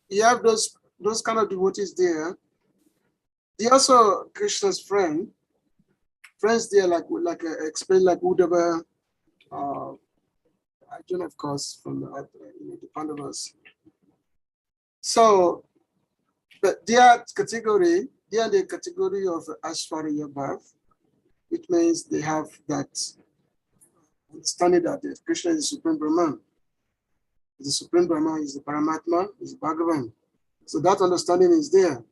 you have those kind of devotees there. They also Krishna's friends there, like explain like Uddhava, Arjuna, of course, from the Pandavas. So, but they are the category of Aishwarya Bhav, which means they have that understanding that Krishna is the Supreme Brahman. The Supreme Brahman is the Paramatma, is Bhagavan. So that understanding is there.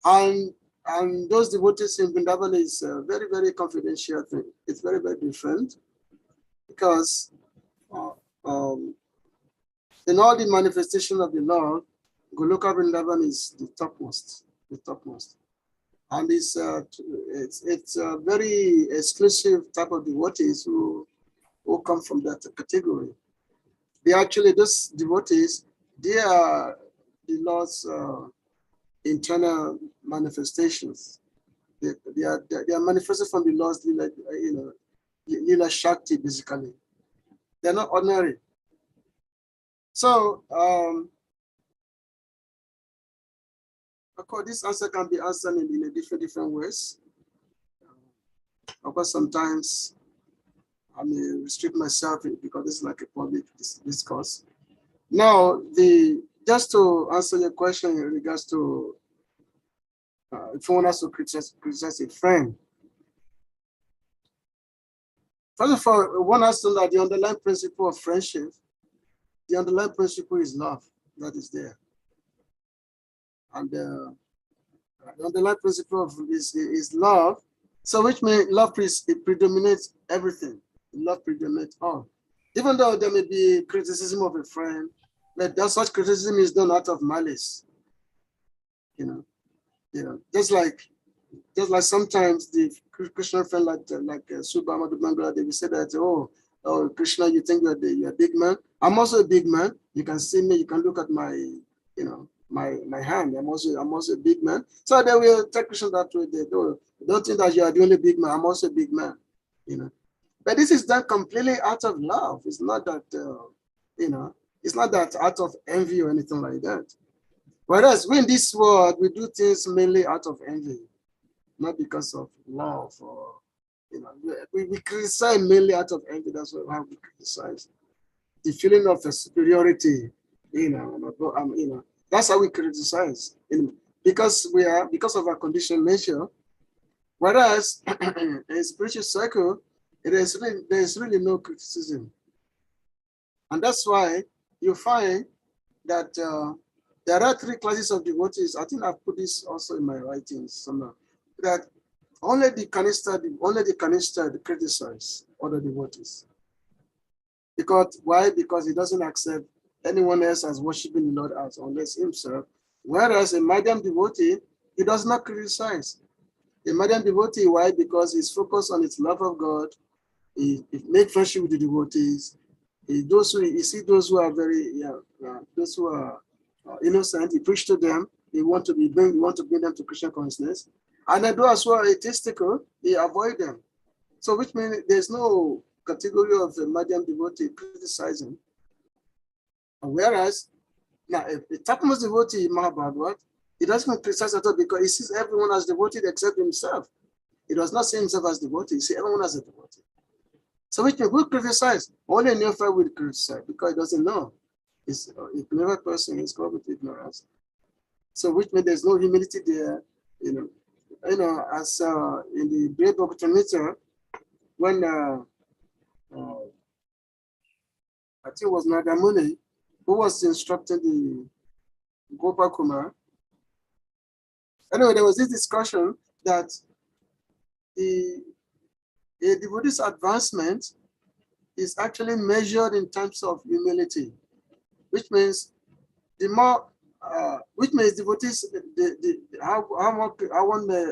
And And those devotees in Vrindavan is a very, very confidential thing. It's very, very different because in all the manifestation of the Lord, Goloka Vrindavan is the topmost, and it's a very exclusive type of devotees who come from that category. They actually, those devotees, they are the Lord's internal manifestations. They are manifested from the Lord's Lila Shakti, basically. They're not ordinary. So, of course, this answer can be answered in a different ways. Of course, sometimes I may restrict myself because this is like a public discourse. Now, just to answer your question in regards to if one has to criticize a friend. First of all, one has to know that the underlying principle of friendship, the underlying principle is love that is there. And the underlying principle is love. So which means love predominates everything. Love predominates all. Even though there may be criticism of a friend, but that such criticism is done out of malice. Just like sometimes the Krishna friend like Subhama Bangla, they will say that, oh Krishna, you think you're a big man. I'm also a big man. You can see me. You can look at my my hand. I'm also a big man. So they will take Krishna that way. They don't think that you are the only big man. I'm also a big man. But this is done completely out of love. It's not that it's not that out of envy or anything like that. Whereas we in this world, we do things mainly out of envy, not because of love or, we criticize mainly out of envy. That's how we criticize. The feeling of superiority, that's how we criticize, because of our conditioned nature. Whereas in spiritual circle, there's really no criticism. And that's why you find that there are three classes of devotees. I think I've put this also in my writings somewhere. That only the Kanishta criticize other devotees. Because why? Because he doesn't accept anyone else as worshiping the Lord as unless himself. Whereas a Madhyam devotee, he does not criticize. A Madhyam devotee, why? Because he's focused on his love of God. He makes friendship with the devotees. He see those who are those who are innocent. He preach to them. He want to bring them to Krishna consciousness. And then those who are atheistical, he avoid them. So which means there's no category of the Madhyam devotee criticizing. Whereas now a topmost devotee, Mahabhagavad, he doesn't criticize at all because he sees everyone as devotee except himself. He does not see himself as devotee. He sees everyone as a devotee. So which means we criticize. Only a neophyte will criticize because he doesn't know. He's a clever person. He's covered with ignorance. So which means there's no humility there. As in the great Bhagavatam, when I think it was Nagamuni who was instructing the Gopal Kumar. Anyway, there was this discussion that a devotee's advancement is actually measured in terms of humility, which means the more, which means devotees, how one may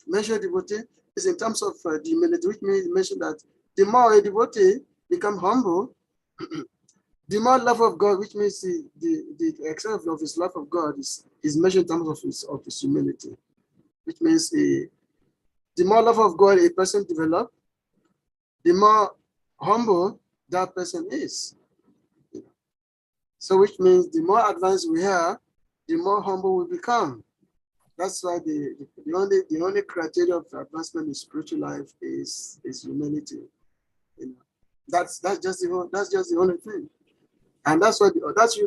measure devotee is in terms of the humility, which means mention that the more a devotee become humble, the more love of God, which means the extent of his love of God is measured in terms of his humility, which means the more love of God a person develops, the more humble that person is. So which means the more advanced we are, the more humble we become. That's why the only criteria of advancement in spiritual life is humility. That's just the only thing. And that's why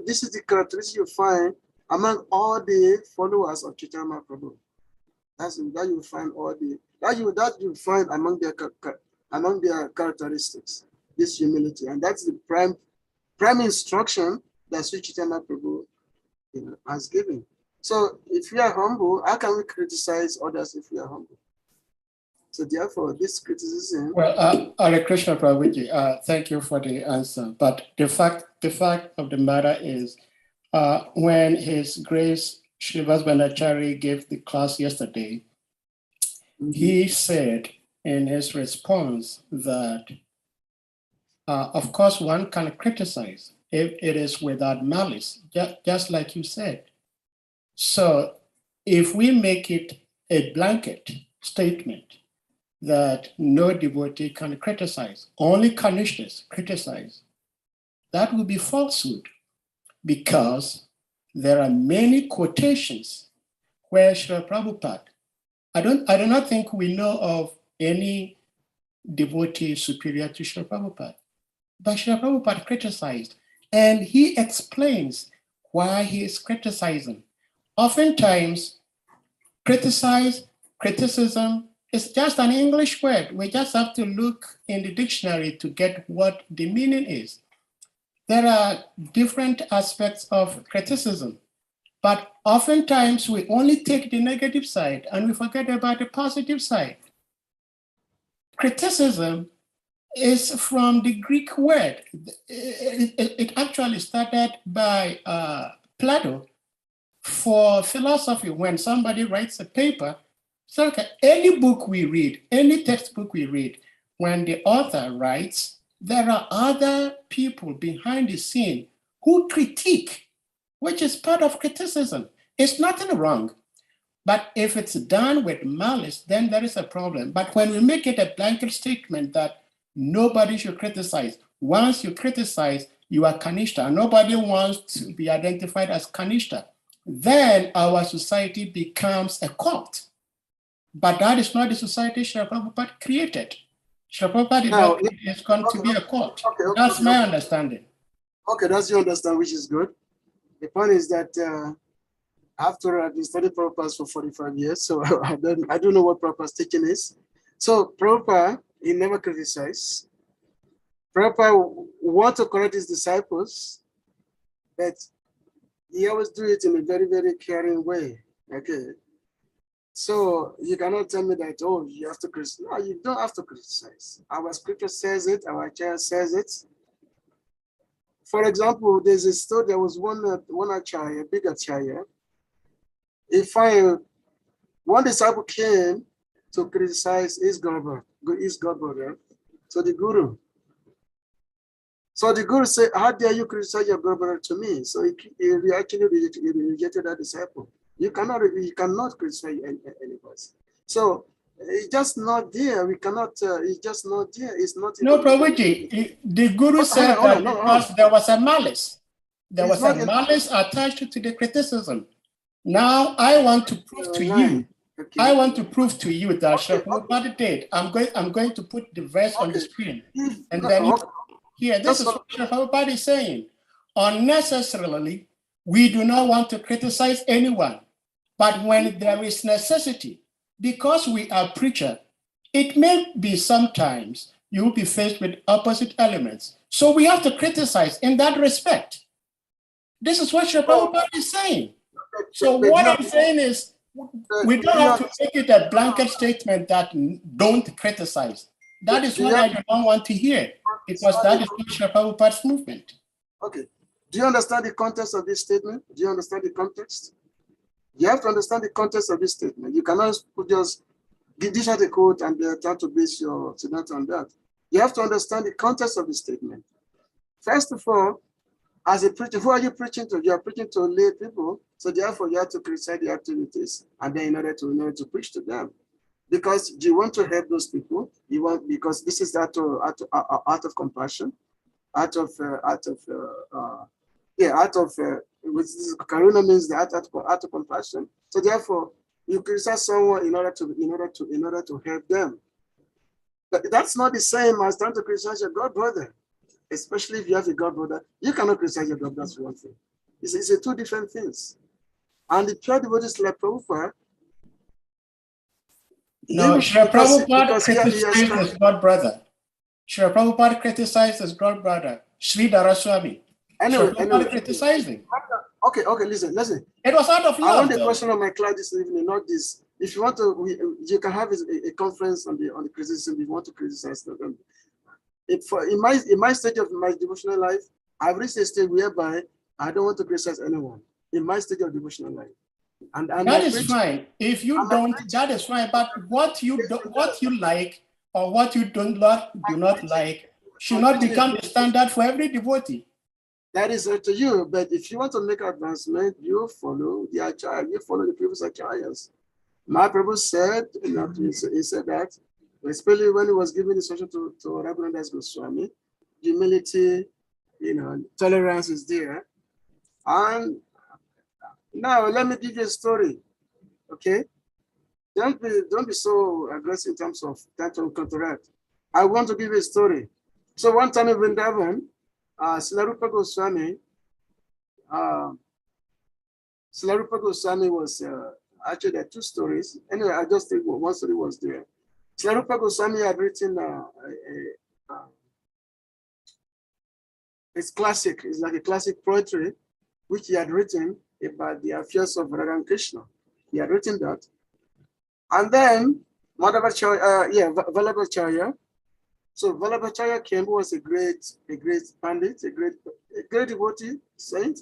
this is the characteristic you find among all the followers of Chaitanya Mahaprabhu. That you find you find among their characteristics, this humility, and that's the prime instruction that Sri Chaitanya Mahaprabhu has given. So if we are humble, how can we criticize others if we are humble? So therefore, this criticism. Well, Hare Krishna Prabhuji, thank you for the answer. But the fact of the matter is, when His Grace Srivas Banachari gave the class yesterday, he said in his response that, of course, one can criticize if it is without malice, just like you said. So if we make it a blanket statement that no devotee can criticize, only Kanishtas criticize, that would be falsehood, because there are many quotations where Srila Prabhupada, I do not think we know of any devotee superior to Srila Prabhupada, but Srila Prabhupada criticized, and he explains why he is criticizing. Oftentimes, criticism is just an English word. We just have to look in the dictionary to get what the meaning is. There are different aspects of criticism, but oftentimes we only take the negative side and we forget about the positive side. Criticism is from the Greek word. It actually started by Plato for philosophy. When somebody writes a paper, so okay, any book we read, any textbook we read, when the author writes, there are other people behind the scene who critique, which is part of criticism. It's nothing wrong. But if it's done with malice, then there is a problem. But when we make it a blanket statement that nobody should criticize, once you criticize, you are Kanishta, and nobody wants to be identified as Kanishta, then our society becomes a cult. But that is not the society Srila Prabhupada created. Srila Prabhupada is going to be a cult. That's my understanding. Okay, that's your understanding, which is good. The point is that after I've been studying Prabhupada for 45 years, so I don't know what Prabhupada's teaching is. So Prabhupada, he never criticized. Prabhupada want to correct his disciples, but he always do it in a very, very caring way. Okay. So you cannot tell me that, oh, you have to criticize. No, you don't have to criticize. Our scripture says it, our acharya says it. For example, there's a story, there was one acharya, a big acharya. One disciple came to criticize his godbrother, so the guru. So the guru said, how dare you criticize your godbrother to me? So he actually rejected that disciple. You cannot criticize anybody. So it's just not there. We cannot, it's just not there. It's not. No, Prabhuji, the guru said that because there was a malice. There was a malice attached to the criticism. Now I want to prove to you. Okay. I want to prove to you that Srila Prabhupada did. I'm going to put the verse on the screen. And then here, this is what Srila Prabhupada is saying. Unnecessarily, we do not want to criticize anyone. But when there is necessity, because we are preacher, it may be sometimes you will be faced with opposite elements. So we have to criticize in that respect. This is what Srila Prabhupada is saying. So what I'm saying is, we don't have to make it a blanket statement that don't criticize. That is what I do not want to hear, because that is not Srila Prabhupada's movement. Okay. Do you understand the context of this statement? Do you understand the context? You have to understand the context of this statement. You cannot just dish out a quote and try to base your statement on that. You have to understand the context of the statement. First of all, as a preacher, who are you preaching to? You are preaching to lay people, so therefore you have to criticize the activities, and then in order to preach to them, because you want to help those people. You want, because this is out of compassion, Karuna means the out of compassion. So therefore, you criticize someone in order to help them. But that's not the same as trying to criticize your god brother. Especially if you have a god brother, you cannot criticize your god. That's one thing. It's two different things. And the pure devotees like Prabhupada. No, Srila Prabhupada criticized his god brother. Srila Prabhupada criticized his god brother, Sri Dharaswami. Anyway, criticizing. Okay, listen. It was out of love. I want the question of my class this evening, not this. If you want to, you can have a conference on the criticism. If you want to criticize them. In my stage of my devotional life, I've reached a stage whereby I don't want to criticize anyone in my stage of devotional life. And that is fine. If you don't, that is fine. But what you like or what you do not like should not become the standard for every devotee. That is up to you. But if you want to make advancement, you follow the acharya. You follow the previous acharyas. My Prabhu said, he said that, especially when he was giving the instruction to Raghunath Das Goswami, humility, tolerance is there. And now let me give you a story, okay? Don't be so aggressive in terms of that to counteract. I want to give you a story. So one time in Vrindavan, Srila Rupa Goswami was actually there are two stories. Anyway, I just think one story was there. Srila Rupa Goswami had written it's classic. It's like a classic poetry, which he had written about the affairs of Radha and Krishna. He had written that. And then Vallabhacharya. So Vallabhacharya came, who was a great pandit, a great devotee, saint,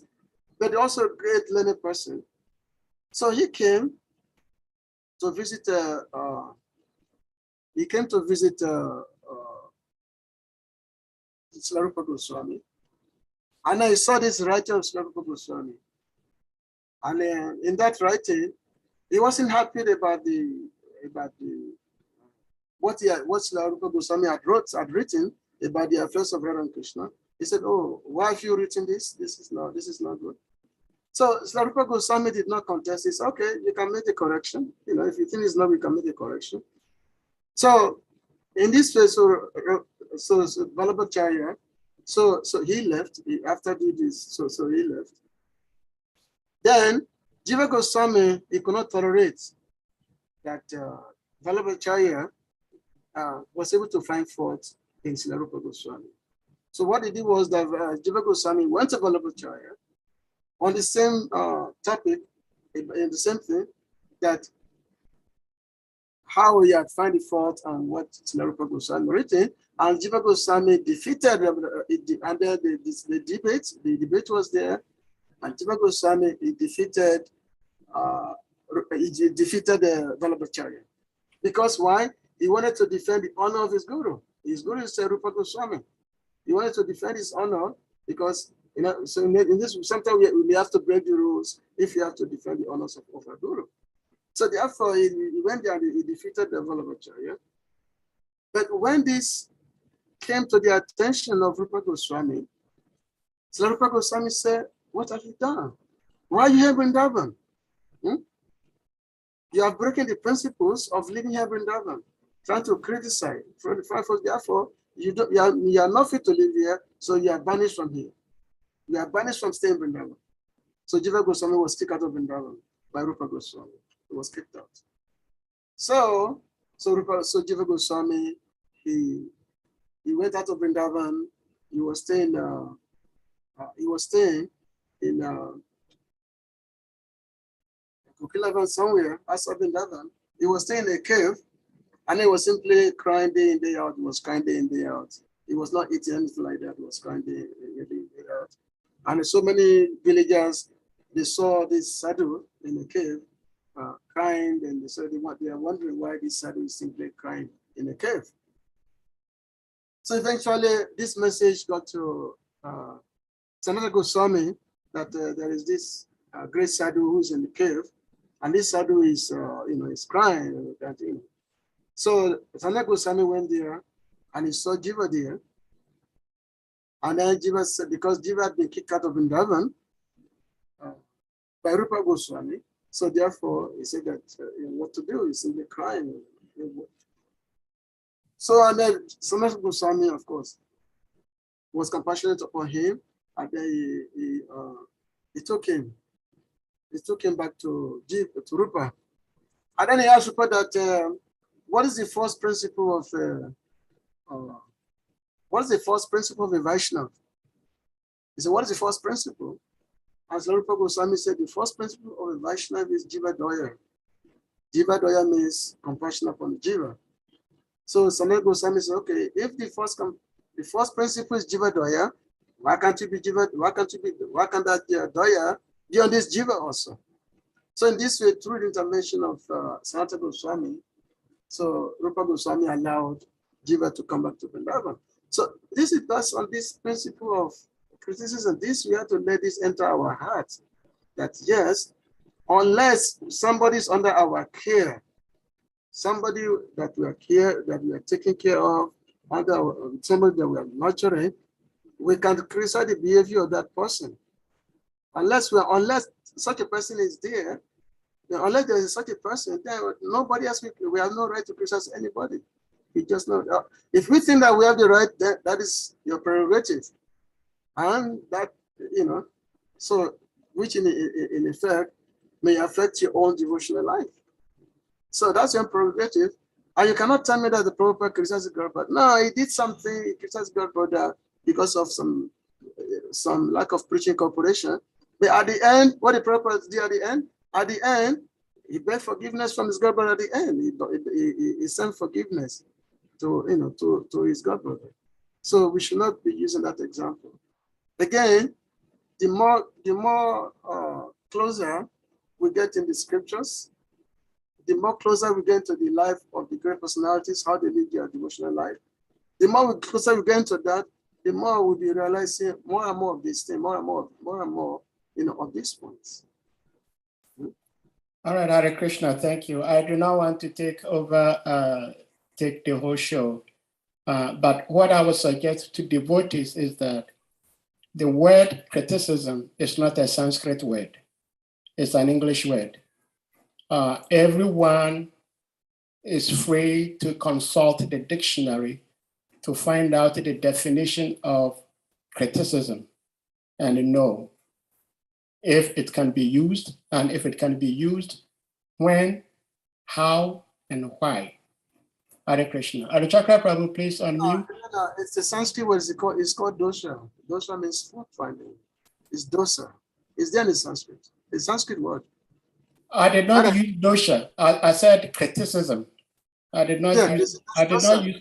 but also a great learned person. So he came to visit. Srila Rupa Goswami, and I saw this writing of Srila Rupa Goswami. And in that writing, he wasn't happy about what Srila Rupa Goswami had written about the affairs of Radha and Krishna. He said, "Oh, why have you written this? This is not good." So Srila Rupa Goswami did not contest. He said, "Okay, you can make a correction. If you think it's not, we can make a correction." So in this way, so Vallabhacharya, so he left after did this. So he left. Then Jiva Goswami, he could not tolerate that Vallabhacharya was able to find fault in Srila Rupa Goswami. So what he did was that Jiva Goswami went to Vallabhacharya on the same topic, in the same thing, that how he had found the fault and what Srila Rupa Goswami written, and Jiva Goswami defeated under the debate. The debate was there, and Jiva Goswami defeated Vallabhacharya. Because why? He wanted to defend the honor of his guru. His guru is Rupa Goswami. He wanted to defend his honor because so in this sometimes we have to break the rules if you have to defend the honors of our guru. So therefore, he went there and he defeated the Vallabhacharya. But when this came to the attention of Rupa Goswami, so Rupa Goswami said, "What have you done? Why are you here in Vrindavan? You are breaking the principles of living here in Vrindavan, trying to criticize. Therefore, you are not fit to live here, so you are banished from here. You are banished from staying in Vrindavan." So Jiva Goswami was kicked out of Vrindavan by Rupa Goswami. He was kicked out. So Jiva Goswami, he went out of Vrindavan. He was staying in Kokilavan somewhere outside Vrindavan. He was staying in a cave, and he was simply crying day in, day out. He was crying day in, day out. He was not eating anything like that. He was crying day in, day out. And so many villagers, they saw this sadhu in the cave crying, and so they are wondering why this sadhu is simply crying in the cave. So eventually, this message got to Sanatana Goswami that there is this great sadhu who's in the cave, and this sadhu is, is crying. So Sanatana Goswami went there, and he saw Jiva there. And then Jiva said, because Jiva had been kicked out of Vrindavan by Rupa Goswami, so therefore he said that what to do? He's simply crying. So and then Sanatana Goswami, of course, was compassionate upon him, and then he took him back to Rupa. And then he asked Rupa that what is the first principle of a Vaishnava? He said, what is the first principle? as Rupa Goswami said, the first principle of a Vaishnava is Jiva Doya. Jiva Doya means compassion upon the Jiva. So Sanat Goswami said, okay, if the first principle is Jiva Doya, why can't that Doya be on this Jiva also? So in this way, through the intervention of Sanatana Goswami, so Rupa Goswami allowed Jiva to come back to Vrindavan. So this is based on this principle of criticism. This we have to let this enter our hearts. That yes, unless somebody is under our care, somebody that we are taking care of, somebody that we are nurturing, we can criticize the behavior of that person. Unless such a person is there, unless there is such a person, then nobody else, we have no right to criticize anybody. We just know, if we think that we have the right, that is your prerogative. And that, so which in effect may affect your own devotional life. So that's your prerogative. And you cannot tell me that the Prabhupada criticized God, but no, he did something, he criticized God, brother, because of some lack of preaching cooperation. But at the end, what the Prabhupada did at the end, he begged forgiveness from his God brother at the end. He sent forgiveness to his God brother. So we should not be using that example. Again, the more closer we get in the scriptures, the more closer we get to the life of the great personalities, how they live their devotional life. The more closer we get into that, the more we'll be realizing more and more of these things, more and more, of these points. All right, Hare Krishna, thank you. I do not want to take the whole show, but what I would suggest to devotees is that the word criticism is not a Sanskrit word. It's an English word. Everyone is free to consult the dictionary to find out the definition of criticism and know if it can be used, and if it can be used, when, how, and why. Hare Krishna. Aruchakra Prabhu, please unmute. It's the Sanskrit word. It's called dosha. Dosha means fault finding. It's dosa. It's there in Sanskrit. It's Sanskrit word. I did not use dosha. I said criticism. I did not use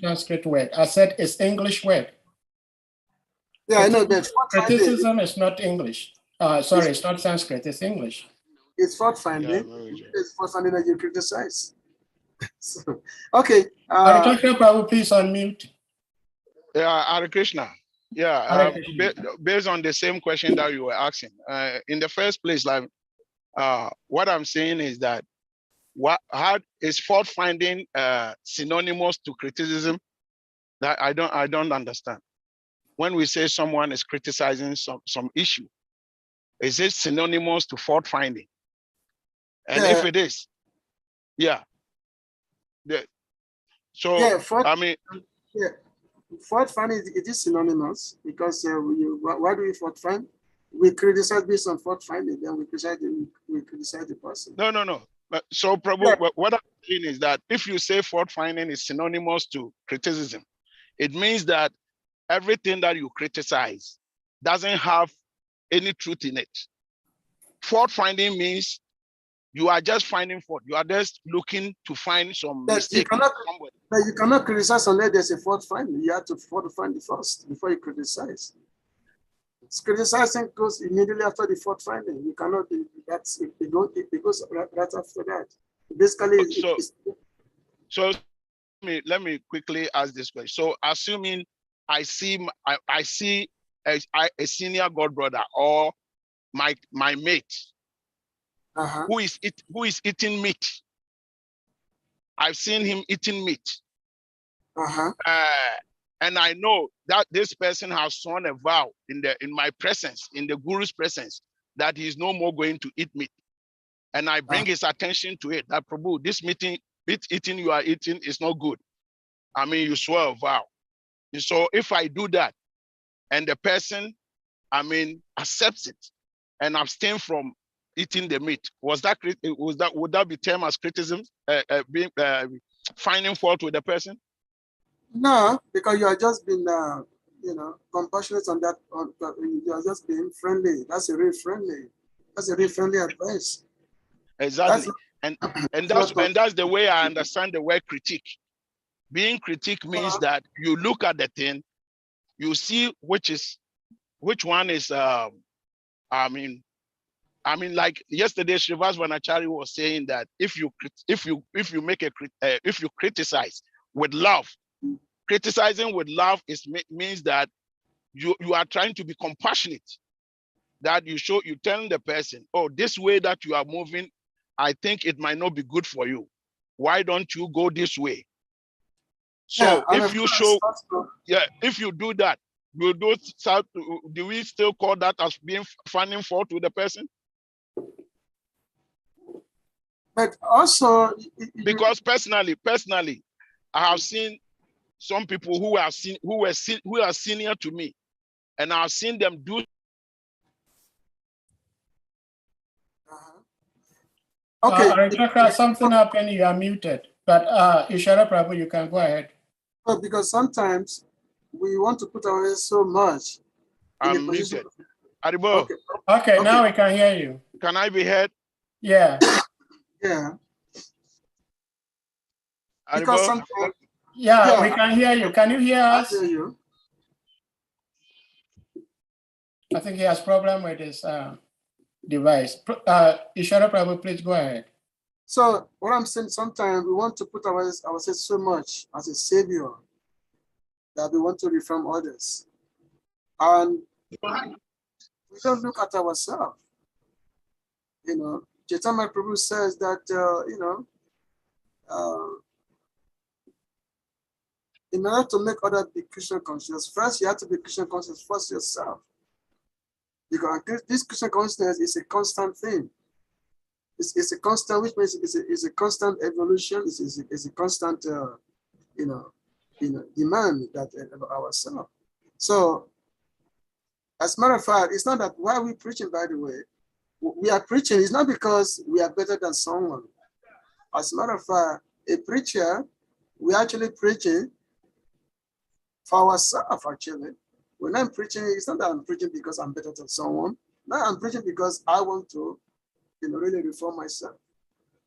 Sanskrit word. I said it's English word. Yeah, I know that. Criticism is not English. Sorry, it's not Sanskrit. It's English. It's fault finding. It's fault finding that you criticize. So, okay. Prabhu, please unmute. Yeah, Hare Krishna. Yeah, based on the same question that you were asking, in the first place, like, what I'm saying is that how is fault finding synonymous to criticism? That I don't understand. When we say someone is criticizing some issue, is it synonymous to fault finding? And if it is, yeah. Fault finding it is synonymous because why do we fault find? We criticize based on fault finding, then we criticize the person. No. So Prabhu, what I'm saying is that if you say fault finding is synonymous to criticism, it means that everything that you criticize doesn't have any truth in it. Fault finding means you are just finding fault. You are just looking to find some mistake in somebody. But you cannot criticize unless there's a fault finding. You have to fault find it first before you criticize. Criticizing goes immediately after the fault finding. You cannot be it goes right after that. Basically, so let me quickly ask this question. So assuming I see a senior god brother or my mate who is eating meat. I've seen him eating meat. And I know that this person has sworn a vow in my presence, in the guru's presence, that he is no more going to eat meat. And I bring his attention to it, that Prabhu, this meat eating you are eating is not good. I mean, you swore a vow. And so if I do that and the person, accepts it and abstain from eating the meat, would that be termed as criticism, finding fault with the person? No, because you are just being, compassionate on that. You are just being friendly. That's a real friendly. That's a very friendly advice. Exactly. And that's the way I understand the word critique. Being critique means that you look at the thing, you see which one is I mean, like yesterday, Srivas Vanachari was saying that if you criticize with love, criticizing with love means that you are trying to be compassionate. That you tell the person, oh, this way that you are moving, I think it might not be good for you. Why don't you go this way? So if you show, if you do that, do we still call that as being finding fault with the person? But also, because personally, I have seen some people who are senior to me, and I've seen them do. Okay. Something happened. You are muted. But Ishara Prabhu, you can go ahead. Well, because sometimes we want to put away so much. I'm muted. Okay, now we can hear you. Can I be heard? Yeah. Yeah. Because sometimes, yeah, we can hear you. Can you hear us? I hear you. I think he has problem with his device. Ishara Prabhu, please go ahead. So what I'm saying, sometimes we want to put ourselves so much as a savior that we want to reform others. And we don't look at ourselves. You know, Chaitanya Prabhu says that, in order to make others be Krishna conscious, first you have to be Krishna conscious first yourself. Because this Krishna consciousness is a constant thing. It's a constant, which means it's a constant evolution. It's a constant, demand that of ourselves. So, as a matter of fact, it's not that why we're preaching. By the way, we are preaching. It's not because we are better than someone. As a matter of fact, a preacher, we're actually preaching for ourselves. Actually, when I'm preaching, it's not that I'm preaching because I'm better than someone. No, I'm preaching because I want to, really reform myself.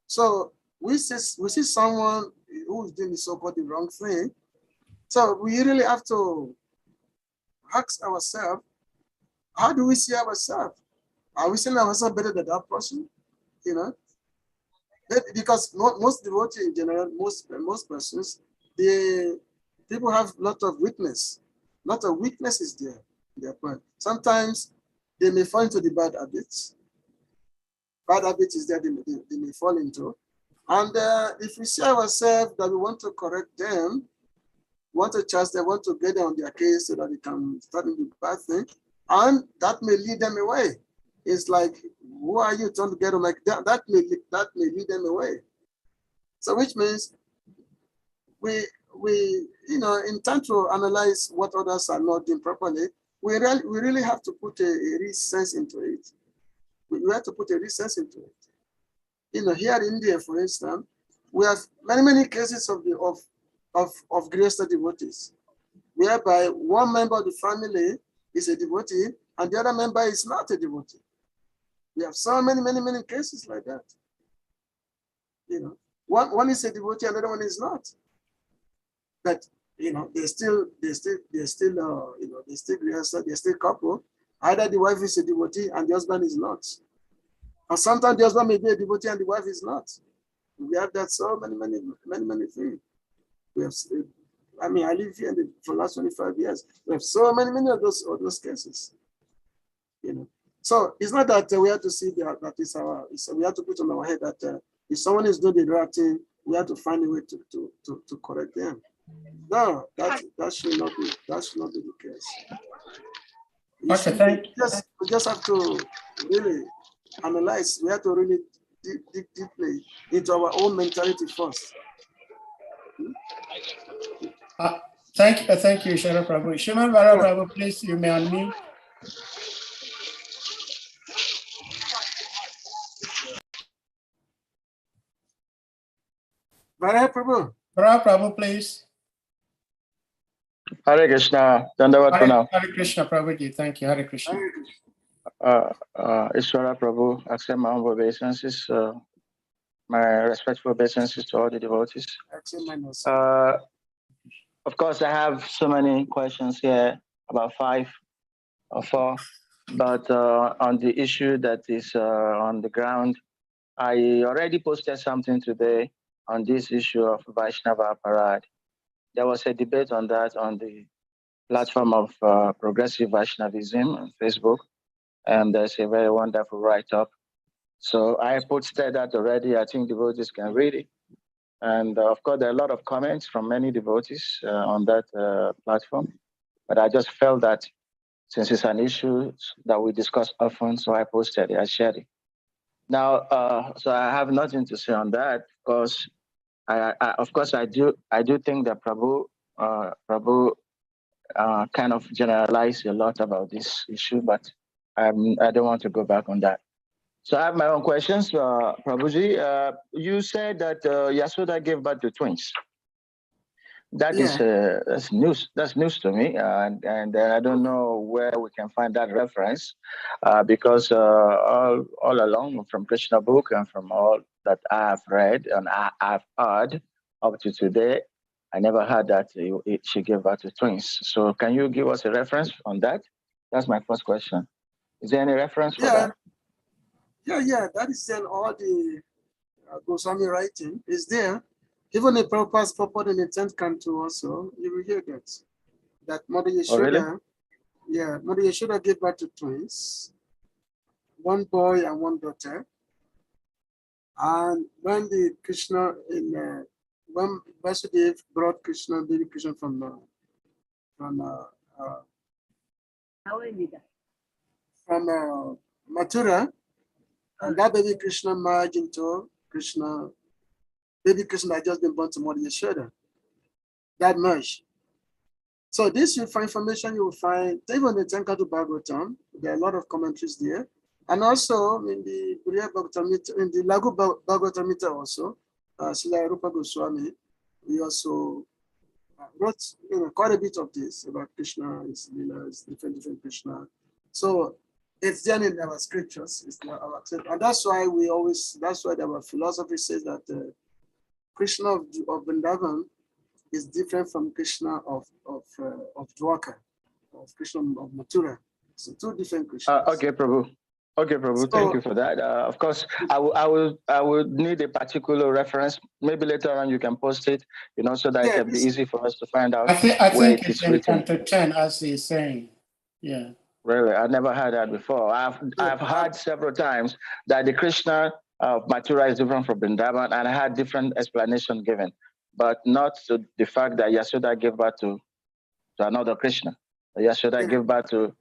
So we see someone who's doing the so-called the wrong thing. So we really have to ask ourselves, how do we see ourselves? Are we seeing ourselves better than that person? Because most devotees in general, most persons, people have a lot of weakness. A lot of weaknesses there in their point. Sometimes they may fall into the bad habits. Bad habits is there they may fall into. And if we see ourselves that we want to correct them, want to charge them, want to get them on their case so that they can start doing bad thing, and that may lead them away. It's like, who are you trying to get them like that? That may lead them away. So which means we in time to analyze what others are not doing properly, we really have to put a real sense into it. We have to put a real sense into it. Here in India, for instance, we have many cases of Grihastha devotees, whereby one member of the family is a devotee and the other member is not a devotee. We have so many cases like that. One is a devotee, another one is not. But they're still Grihastha, they're still couple. Either the wife is a devotee and the husband is not. And sometimes the husband may be a devotee and the wife is not. We have that so many things. We have, I live here for the last 25 years. We have so many of those cases. So it's not that we have to see that we have to put on our head that if someone is doing the right thing, we have to find a way to correct them. No, that should not be the case. Okay, we just have to really analyze. We have to really dig deeply into our own mentality first. Thank you, Ishara Prabhu. Shriman Vara Prabhu, please, you may unmute. Vara Prabhu. Vara Prabhu, please. Hare Krishna. Dandavat Pranam. Hare Krishna, Prabhuji. Thank you. Hare Krishna. ISVARA Prabhu, accept my humble obeisances, my respectful obeisances to all the devotees. Of course, I have so many questions here, about 5 or 4, but on the issue that is on the ground, I already posted something today on this issue of Vaishnava Parade. There was a debate on that on the platform of Progressive Vaishnavism on Facebook, and there's a very wonderful write-up. So I posted that already. I think devotees can read it. And of course, there are a lot of comments from many devotees on that platform. But I just felt that since it's an issue that we discuss often, so I posted it, I shared it. Now, so I have nothing to say on that, because I do think that Prabhu kind of generalized a lot about this issue, but I don't want to go back on that. So I have my own questions, Prabhuji. You said that Yasoda gave birth to twins. That is that's news. That's news to me, and I don't know where we can find that reference, because all along from Krishna book and from all that I have read and I've heard up to today, I never heard that she gave birth to twins. So can you give us a reference on that? That's my first question. Is there any reference for that? Yeah. That is in all the Goswami writing is there. Even the Prabhupada's purport in the 10th canto also, you will hear that Mother Yashoda, Mother Yashoda gave birth to twins, one boy and one daughter. And when the Krishna when Vasudev brought baby Krishna from Mathura, and that baby Krishna merged into Krishna. Baby Krishna had just been born to Mother Yashoda. That merged. So this information you will find even in the 10th canto Bhagavatam. There are a lot of commentaries there, and also in the in the Lagu Bhagavatamita also, Srila Rupa Goswami, he also wrote quite a bit of this about Krishna, his leelas, different Krishna. So it's there in our scriptures. It's our, and that's why our philosophy says that Krishna of Vrindavan is different from Krishna of Dwarka, of Krishna of Mathura. So 2 different Krishnas. Okay, Prabhu. Okay, Prabhu. So, thank you for that. Of course, I would need a particular reference. Maybe later on you can post it, so that it can be easy for us to find out. I think it's in Canto 10, as he's saying. Yeah. Really, I never heard that before. I've heard several times that the Krishna of Mathura is different from Vrindavan, and I had different explanation given, but not to the fact that Yasoda gave birth to another Krishna. Yasoda gave birth to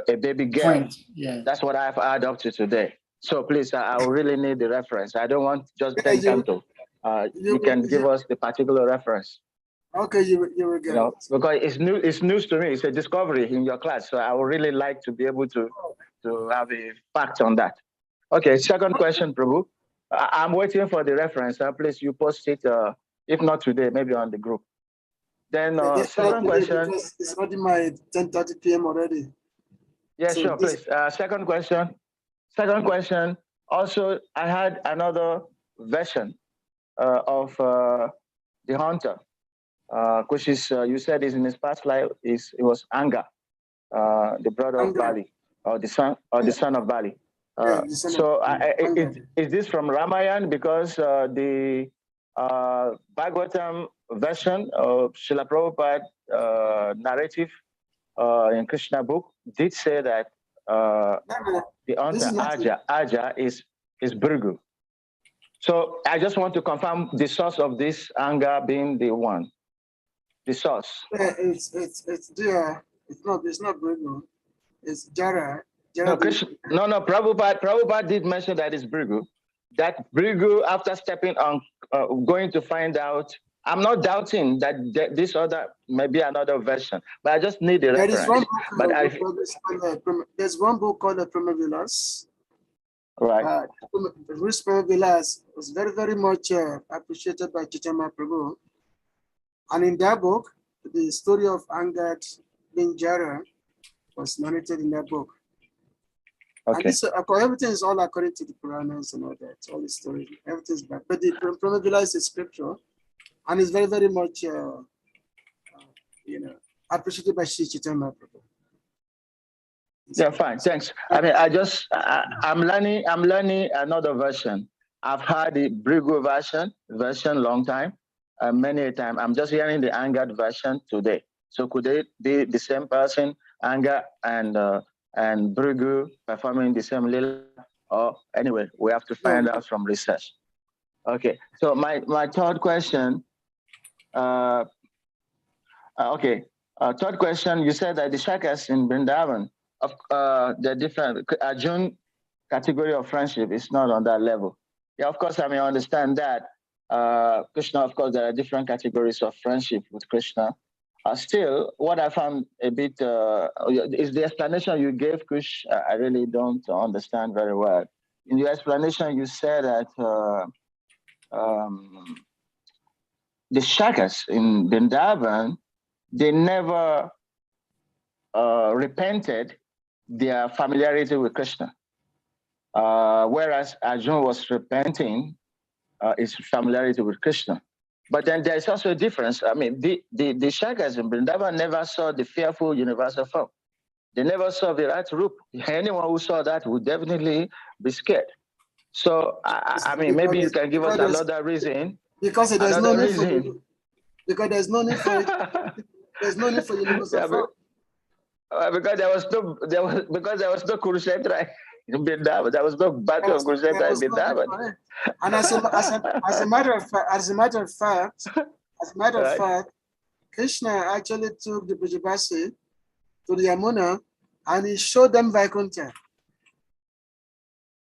a baby girl. Yeah. That's what I've heard up to today. So please, I really need the reference. I don't want just 10 canto. You can give us the particular reference. Okay, you will get it. Because it's news to me. It's a discovery in your class. So I would really like to be able to have a fact on that. Okay, second question, Prabhu. I'm waiting for the reference. Please, you post it, if not today, maybe on the group. Then second question. It's already my 10:30 p.m. already. Yeah, so sure, please. Second question. Also, I had another version of the hunter, which is, you said is in his past life, it was Anga, the brother of Bali, or the son of Bali. Is this from Ramayana? Because the Bhagavatam version of Srila Prabhupada narrative in Krishna book did say that the answer Aja is Bhrigu. So I just want to confirm the source of this Anga being the one. The source. It's not Bhrigu. It's Jara. No, Prabhupada did mention that it's Bhrigu. That Bhrigu, after stepping on, going to find out. I'm not doubting that this other may be another version, but I just need a reference. There's one book called the Pramavilas. Right. Pramavilas was very, very much appreciated by Chaitanya Prabhu. And in that book, the story of Angad bin Jara was narrated in that book. Okay. And this, everything is all according to the Puranas and all that, all the story. Everything is back. But the Brahma is a scripture, and it's very, very much, you know, appreciated by Sri Chaitanya Prabhu. Yeah, fine. Thanks. I mean, I'm learning another version. I've heard the Brigu version long time, many a time. I'm just hearing the angered version today. So could they be the same person, Anger and Brigu performing the same lila? Or anyway, we have to find out from research. Okay. So my third question. Third question. You said that the Shakas in Vrindavan, the different Arjun category of friendship is not on that level. Yeah, of course, I mean, I understand that. Krishna, of course, there are different categories of friendship with Krishna. Still, what I found a bit is the explanation you gave, Krish. I really don't understand very well. In your explanation, you said that the Shakas in Vrindavan, they never repented their familiarity with Krishna. Whereas Arjuna was repenting his familiarity with Krishna. But then there's also a difference. I mean, the Shakas in Vrindavan never saw the fearful universal form. They never saw Virat Rup. Anyone who saw that would definitely be scared. So, I mean, maybe you can give us another reason. Because there's no need for you. Because there's no need for it. There's no need for universal form. Because there was no Kurukshetra in Vrindavan. There was no battle of Kurukshetra in Vrindavan. And as a matter of fact, Krishna actually took the Brajabasi to the Yamuna and he showed them Vaikuntha.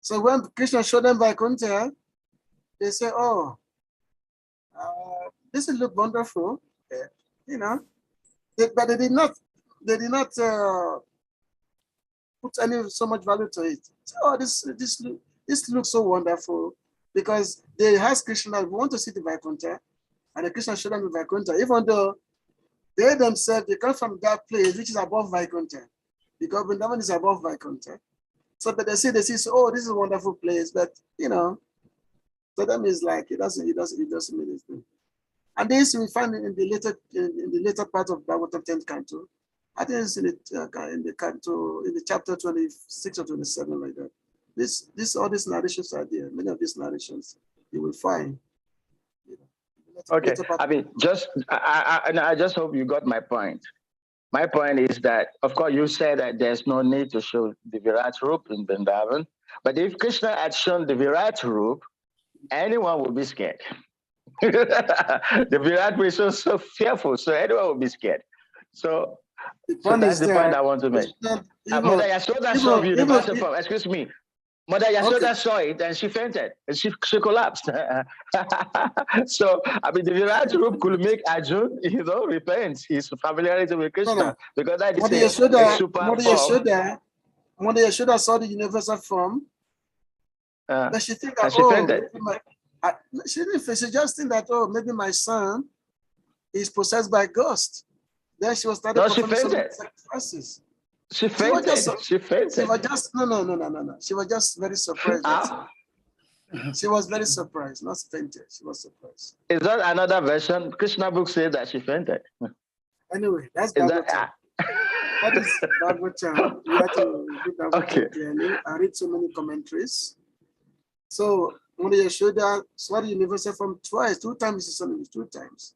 So when Krishna showed them Vaikuntha, they say, "Oh, this will look wonderful," you know. But they did not put so much value to it. So, oh, this looks so wonderful, because they asked Krishna, "We want to see the Vaikuntha," and the Krishna showed them the Vaikuntha, even though they themselves, they come from that place which is above Vaikuntha, because Vrindavan is above Vaikuntha. So, but they see, so, oh, this is a wonderful place, but you know, to them is like it doesn't mean anything. And this we find in the later part of Bhagavatam 10th canto. I think it's in the canto, in the chapter 26 or 27, like that. All these narrations are there. Many of these narrations you will find. Okay, I mean, I just hope you got my point. My point is that, of course, you said that there's no need to show the Virat Rup in Vrindavan, but if Krishna had shown the Virat Rup, anyone would be scared. The Virat was so fearful, so anyone would be scared. So that's the point I want to make. Mother Yashoda saw the universal form. Excuse me. Mother Yashoda saw it and she fainted and she collapsed. So, I mean, the Virat Rup could make Arjun, repent his familiarity with Krishna. Because that is a super form. Mother Yashoda saw the universal form. But she think that, she just think that, oh, maybe my son is possessed by a ghost. Then she was starting performing some sacrifices. She fainted. She was just no. She was just very surprised. She was very surprised, not fainted. She was surprised. Is that another version? Krishna book says that she fainted. Anyway, that's Bhagavatam. That is Bhagavatam. You have to read Bhagavatam clearly. I read so many commentaries. So when they showed that saw the universal form twice, 2 times, 2 times.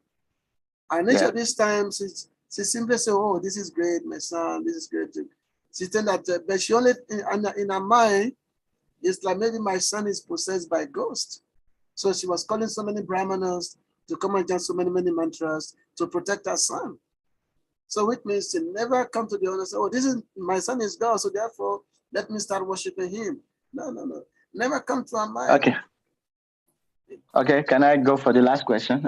And each of these times, she simply said, "Oh, this is great, my son, this is great." She said that, but she only, in her mind, it's like maybe my son is possessed by a ghost. So she was calling so many brahmanas to come and chant so many mantras to protect her son. So which means she never come to the owner and say, "Oh, this is my son is God, so therefore let me start worshiping him." No. Never come to her mind. Okay, can I go for the last question?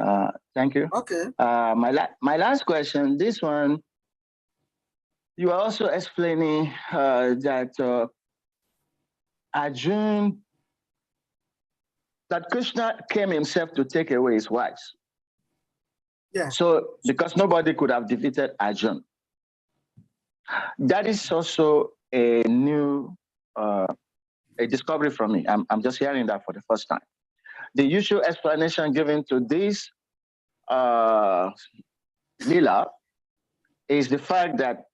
Thank you. Okay. My last question, this one, you are also explaining that Arjuna, that Krishna came himself to take away his wives. Yeah. So, because nobody could have defeated Arjuna. That is also a new a discovery from me. I'm just hearing that for the first time. The usual explanation given to this lila is the fact that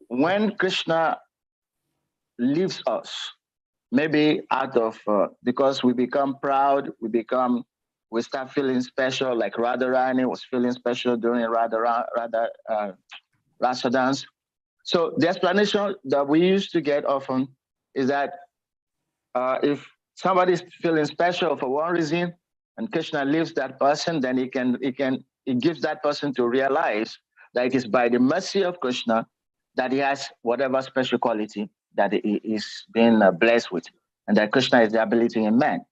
when Krishna leaves us, maybe out of, because we become proud, we start feeling special, like Radharani was feeling special during Rasa dance. So the explanation that we used to get often is that if somebody is feeling special for one reason, and Krishna leaves that person, then it gives that person to realize that it is by the mercy of Krishna that he has whatever special quality that he is being blessed with, and that Krishna is the ability in man.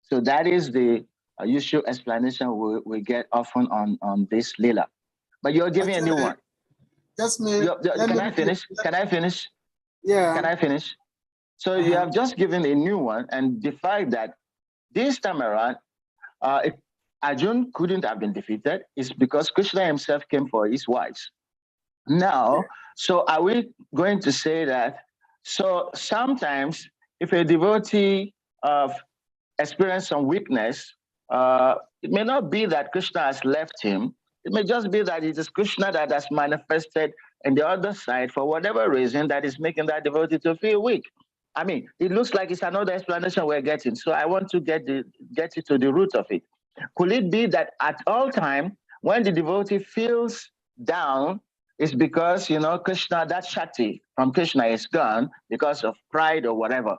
So that is the usual explanation we get often on this lila. But you're giving a new one. Just me. Can I finish? Can I finish? Yeah. Can I finish? So you have just given a new one, and the fact that this time around, Arjun couldn't have been defeated is because Krishna himself came for his wives. Now, so are we going to say that? So sometimes, if a devotee experiences some weakness, it may not be that Krishna has left him. It may just be that it is Krishna that has manifested on the other side for whatever reason that is making that devotee to feel weak. I mean, it looks like it's another explanation we're getting. So I want to get you to the root of it. Could it be that at all time, when the devotee feels down, it's because, Krishna, that Shakti from Krishna is gone because of pride or whatever.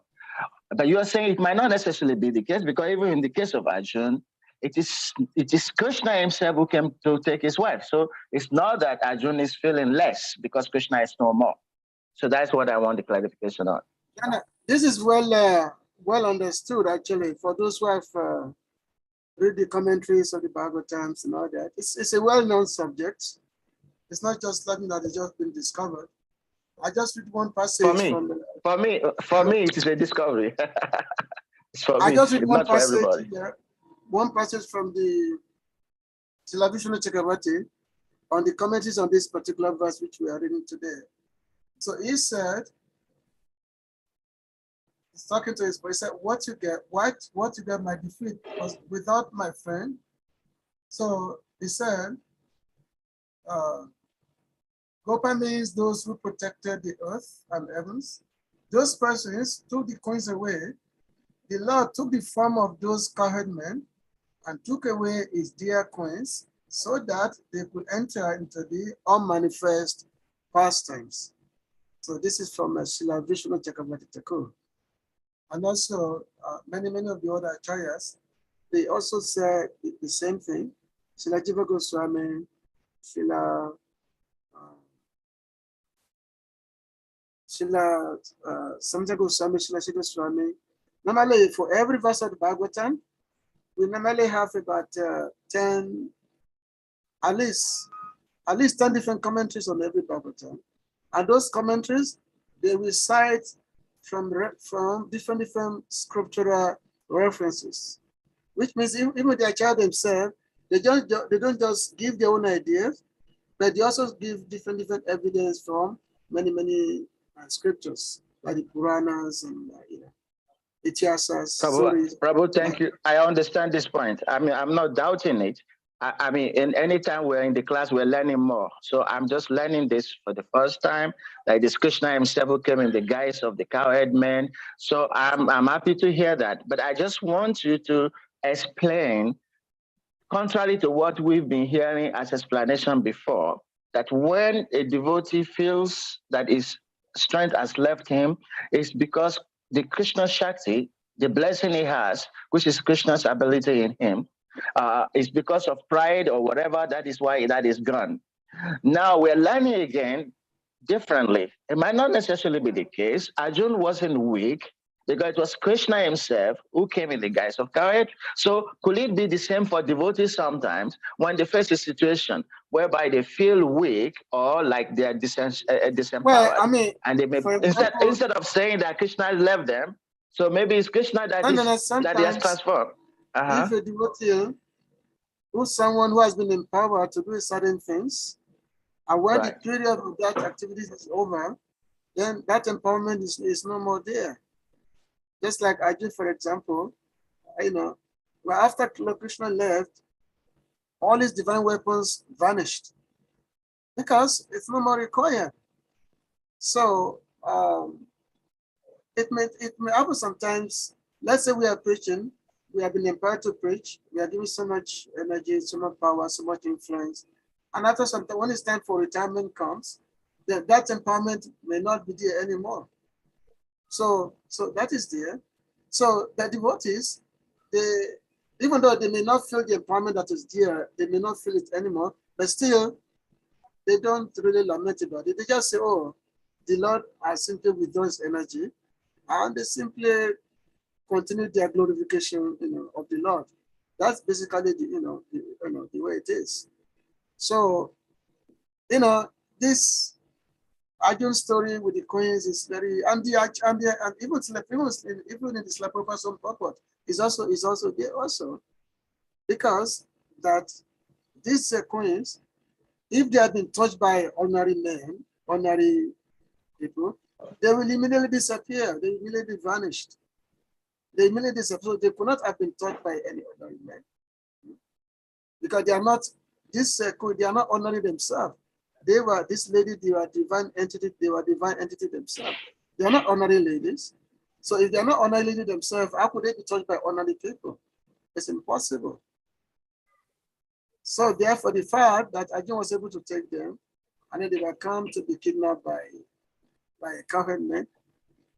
But you're saying it might not necessarily be the case, because even in the case of Arjun, it is Krishna himself who came to take his wife. So it's not that Arjun is feeling less because Krishna is no more. So that's what I want the clarification on. Yeah, this is well understood, actually, for those who have read the commentaries of the Bhagavatams and all that. It's a well-known subject. It's not just something that has just been discovered. I just read one passage for me, it is a discovery. I just read one passage here. One passage from the Srila Vishnu Chakravarti on the commentaries on this particular verse which we are reading today. So he said, he's talking to his boy, he said, what you get my defeat was without my friend. So he said, Gopa means those who protected the earth and heavens. Those persons took the coins away. The Lord took the form of those cowherd men and took away his dear coins so that they could enter into the unmanifest pastimes. So this is from Srila Vishnu Chakravarti Thakur. And also many of the other acharyas, they also say the same thing. Srila Jiva Goswami, Srila Samja Goswami, Srila Shiva Swami. Normally, for every verse of the Bhagavatam, we normally have about 10, at least 10 different commentaries on every Bhagavatam. And those commentaries, they will cite from different scriptural references, which means even the Acharya themselves, they don't just give their own ideas, but they also give different evidence from many scriptures, like the Puranas and Ityasas. Prabhu, thank you. I understand this point. I mean, I'm not doubting it. I mean, any time we're in the class, we're learning more. So I'm just learning this for the first time. Like this Krishna himself who came in the guise of the cowherd man. So I'm happy to hear that. But I just want you to explain, contrary to what we've been hearing as explanation before, that when a devotee feels that his strength has left him, it's because the Krishna Shakti, the blessing he has, which is Krishna's ability in him, is because of pride or whatever. That is why that is gone. Now we're learning again differently. It might not necessarily be the case. Arjun wasn't weak because it was Krishna himself who came in the guise of Cowherd. So could it be the same for devotees sometimes when they face a situation whereby they feel weak or like they are disempowered? Well, I mean, and they may, instead of saying that Krishna left them, so maybe it's Krishna that he has transformed. If a devotee who's someone who has been empowered to do certain things, and when the period of that activity is over, then that empowerment is no more there. Just like Arjun, for example, well, after Lord Krishna left, all his divine weapons vanished because it's no more required. So it may happen sometimes. Let's say we are preaching, we have been empowered to preach, we are giving so much energy, so much power, so much influence. And after some time, when it's time for retirement comes, then that empowerment may not be there anymore. So that is there. So the devotees, even though they may not feel the empowerment that is there, they may not feel it anymore, but still, they don't really lament about it. They just say, oh, the Lord has simply withdrawn his energy, and they simply continue their glorification, of the Lord. That's basically the way it is. So, this Arjun story with the coins is very, and even in the Slapper some purport is also there also, because that these coins, if they have been touched by ordinary men, ordinary people, they will immediately disappear. They immediately vanished. They immediately disappear. So they could not have been touched by any ordinary men, because they are not they are not ordinary themselves. They were divine entity. They were divine entity themselves. They are not ordinary ladies. So if they are not ordinary ladies themselves, how could they be touched by ordinary people? It's impossible. So therefore, the fact that Arjun was able to take them, and then they were come to be kidnapped by Cowherd men,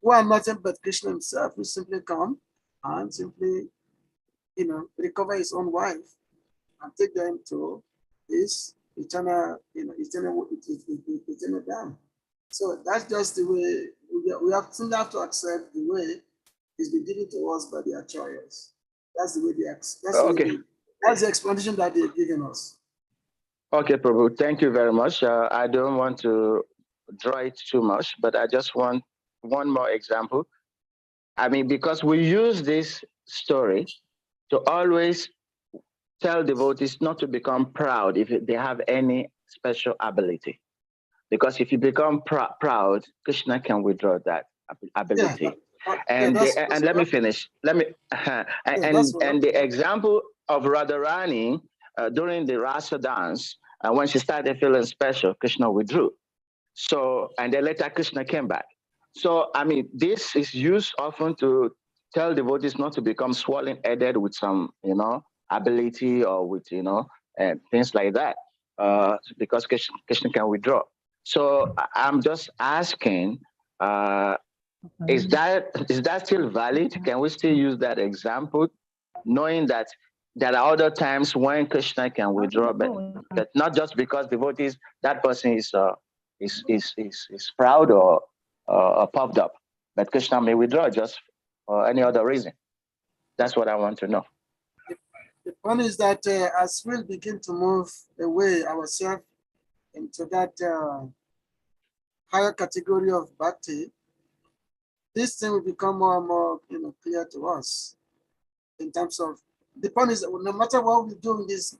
who are nothing but Krishna himself, who simply come and simply, recover his own wife and take them to his eternal dam. So that's just the way we have to accept the way it's been given to us by the Acharyas. That's the way that's the explanation that they've given us. Okay, Prabhu, thank you very much. I don't want to draw it too much, but I just want one more example. I mean, because we use this story to always tell devotees not to become proud if they have any special ability. Because if you become proud, Krishna can withdraw that ability. Yeah. And let me finish. And the example of Radharani during the Rasa dance, when she started feeling special, Krishna withdrew. So, and then later Krishna came back. So, I mean, this is used often to tell devotees not to become swollen-headed with some, ability or with, and things like that, because Krishna can withdraw. So I'm just asking, is that still valid? Can we still use that example, knowing that there are other times when Krishna can withdraw, but not just because devotees, that person is proud or puffed up, but Krishna may withdraw just for any other reason. That's what I want to know. The point is that as we begin to move away ourselves into that higher category of bhakti, this thing will become more and more clear to us. In terms of the point is, no matter what we do in this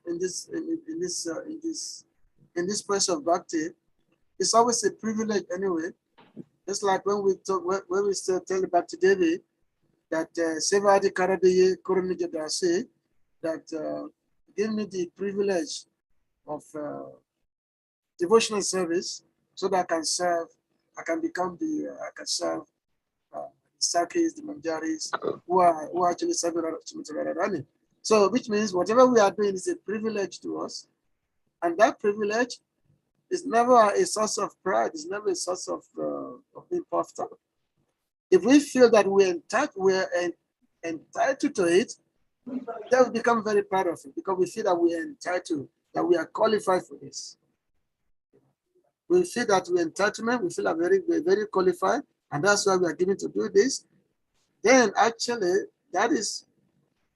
place of bhakti, it's always a privilege anyway. Just like when we still tell the Bhakti Devi that Sevadi Karadaye Kurunijadase, that give me the privilege of devotional service so that I can serve, I can serve Sakis, the Manjaris, who are actually serving Radharani. So, which means whatever we are doing is a privilege to us, and that privilege is never a source of pride. It's never a source of being puffed up. If we feel that we're entitled to it, then we become very proud of it because we feel that we are entitled, that we are qualified for this. We feel that we're entitlement, we feel that we're very qualified, and that's why we are given to do this. Then actually, that is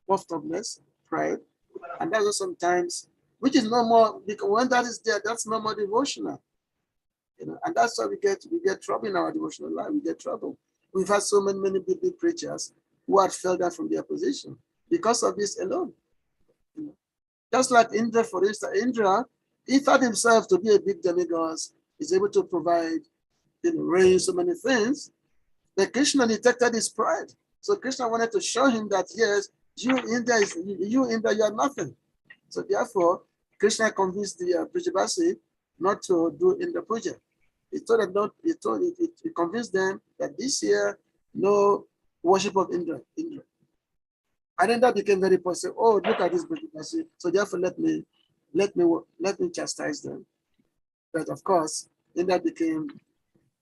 puffed upness, pride, and that's sometimes, which is no more, because when that is there, that's no more devotional. And that's why we get trouble in our devotional life. We get trouble. We've had so many big preachers who had fell down from their position because of this alone. Just like Indra, for instance, Indra, he thought himself to be a big demigod, is able to provide rain, so many things. But Krishna detected his pride. So Krishna wanted to show him that, yes, you India, you are nothing. So therefore, Krishna convinced the Brajavasi not to do Indra Puja. He convinced them that this year, no worship of Indra. And then that became very positive. Oh, look at this Brajavasi. So therefore, let me chastise them. But of course, Indra became,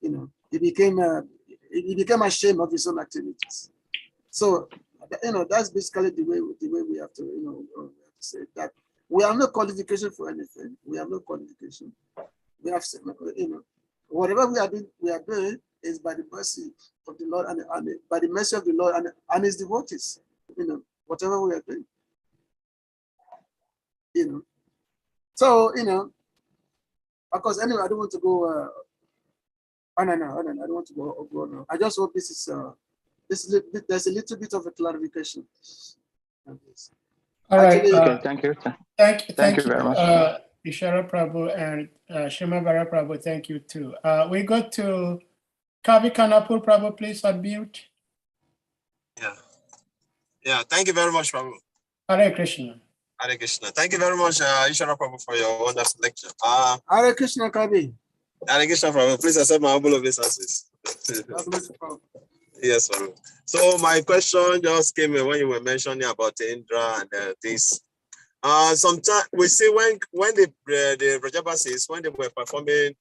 he became ashamed of his own activities. So, that's basically the way we have to, we have to say that we have no qualification for anything. We have no qualification. We have, whatever we are doing is by the mercy of the Lord and by the mercy of the Lord and his devotees. Whatever we are doing. So, of course, anyway, I don't want to go. I don't want to go now. I just hope this is there's a little bit of a clarification. All right. Okay, thank you. Thank you very much. Ishara Prabhu and Shrimavara Prabhu, thank you too. We go to Kavi Kanapur Prabhu, please unmute. Yeah, thank you very much, Prabhu. Hare Krishna. Hare Krishna. Thank you very much, Ishara Prabhu, for your wonderful lecture. Hare Krishna, Kavi. Hare Krishna, Prabhu. Please accept my humble obeisances. Yes, Prabhu. So my question just came in when you were mentioning about Indra and this. Sometimes we see when the Brajavasis, when they were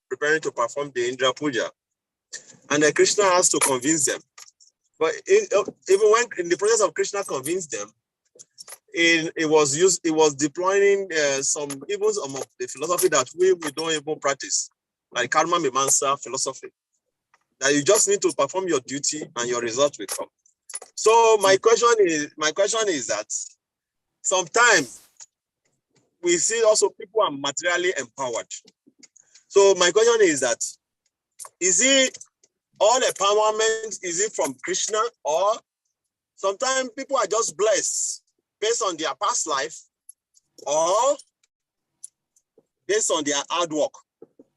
preparing to perform the Indra Puja, and Krishna has to convince them. But even when in the process of Krishna convinced them, it was deploying some of the philosophy that we don't even practice, like karma mimamsa philosophy. That you just need to perform your duty and your result will come. So my question is that sometimes we see also people are materially empowered. So my question is that, is it all empowerment, is it from Krishna, or sometimes people are just blessed based on their past life or based on their hard work?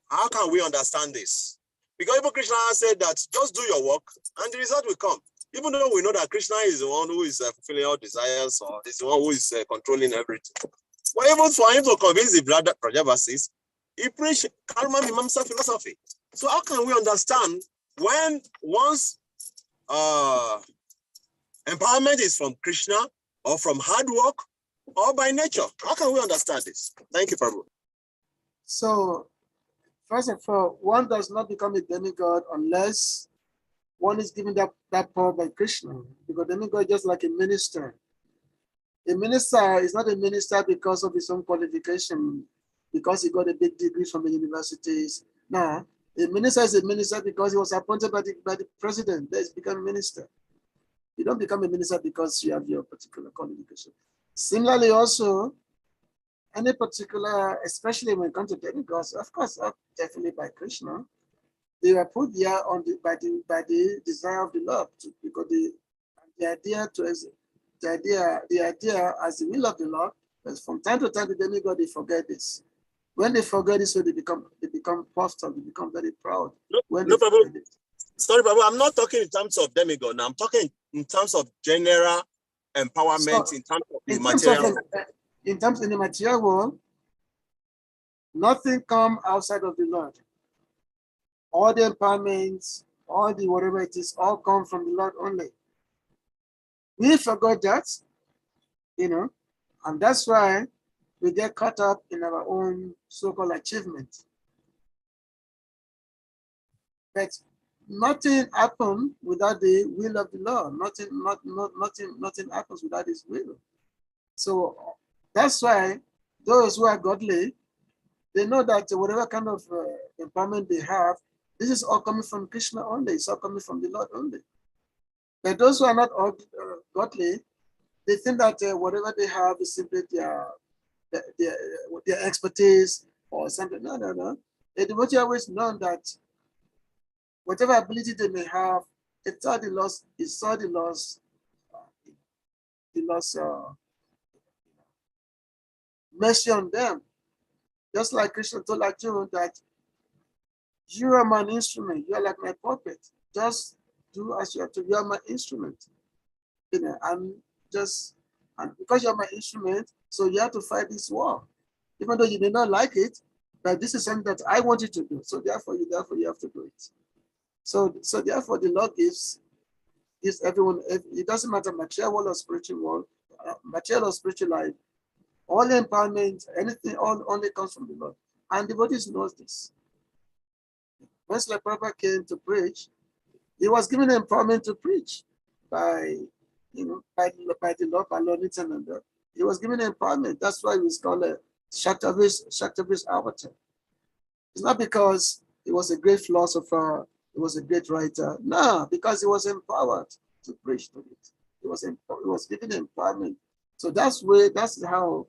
How can we understand this? Because even Krishna said that just do your work and the result will come. Even though we know that Krishna is the one who is fulfilling all desires, or is the one who is controlling everything. But even for him to convince the Brajavasis, he preached karma mimamsa philosophy. So how can we understand when once empowerment is from Krishna or from hard work or by nature? How can we understand this? Thank you, Prabhu. So, first of all, one does not become a demigod unless one is given that power by Krishna, because demigod is just like a minister. A minister is not a minister because of his own qualification, because he got a big degree from the universities. No, a minister is a minister because he was appointed by the president. That's become a minister. You don't become a minister because you have your particular qualification. Similarly, also, any particular, especially when it comes to demigods, of course, definitely by Krishna, they were put there by the desire of the Lord, because the idea as the will of the Lord, but from time to time the demigod they forget this. When they forget this, so they become puffed up, they become very proud. Sorry, Prabhu, I'm not talking in terms of demigod now. I'm talking in terms of general empowerment, so, in terms of the material. In the material world, nothing comes outside of the Lord. All the empowerments, all the whatever it is, all come from the Lord only. We forgot that, and that's why we get caught up in our own so-called achievement. But nothing happens without the will of the Lord. Nothing happens without his will. So that's why those who are godly, they know that whatever kind of empowerment they have, this is all coming from Krishna only. It's all coming from the Lord only. But those who are not godly, they think that whatever they have is simply their expertise or something. No. The devotee always known that whatever ability they may have, it's all the Lord's mercy on them. Just like Krishna told Arjuna that You are my instrument. You are like my puppet. Just do as you have to. You are my instrument. You know, and because you're my instrument, so you have to fight this war. Even though you may not like it, but this is something that I want you to do. So therefore you have to do it. So therefore the Lord gives everyone, it doesn't matter material world or spiritual world, material or spiritual life, all empowerment, anything, only comes from the Lord. And the devotees knows this. When Prabhupada came to preach, he was given empowerment to preach by the Lord, by Lord Nityananda. He was given empowerment. That's why we call it Shaktavis Avatar. It's not because he was a great philosopher, he was a great writer. No, because he was empowered to preach to it. He was given empowerment. So that's how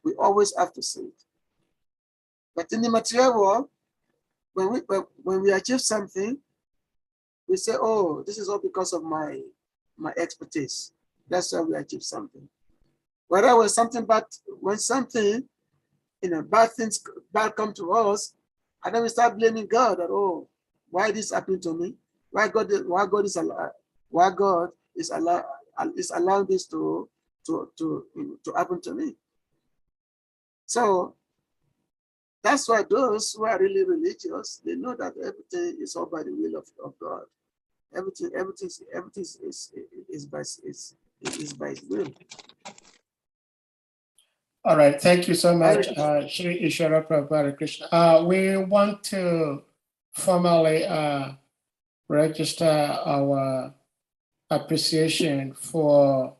we always have to see it. But in the material world, when we achieve something, we say, oh, this is all because of my expertise. That's why we achieve something. Whereas when something, bad come to us, and then we start blaming God that, oh, why this happened to me? Why God is allowing this to happen to me? So that's why those who are really religious, they know that everything is all by the will of God. Everything is by His will. All right, thank you so much, Shri Ishwara Prabhu, Hare Krishna. We want to formally register our appreciation for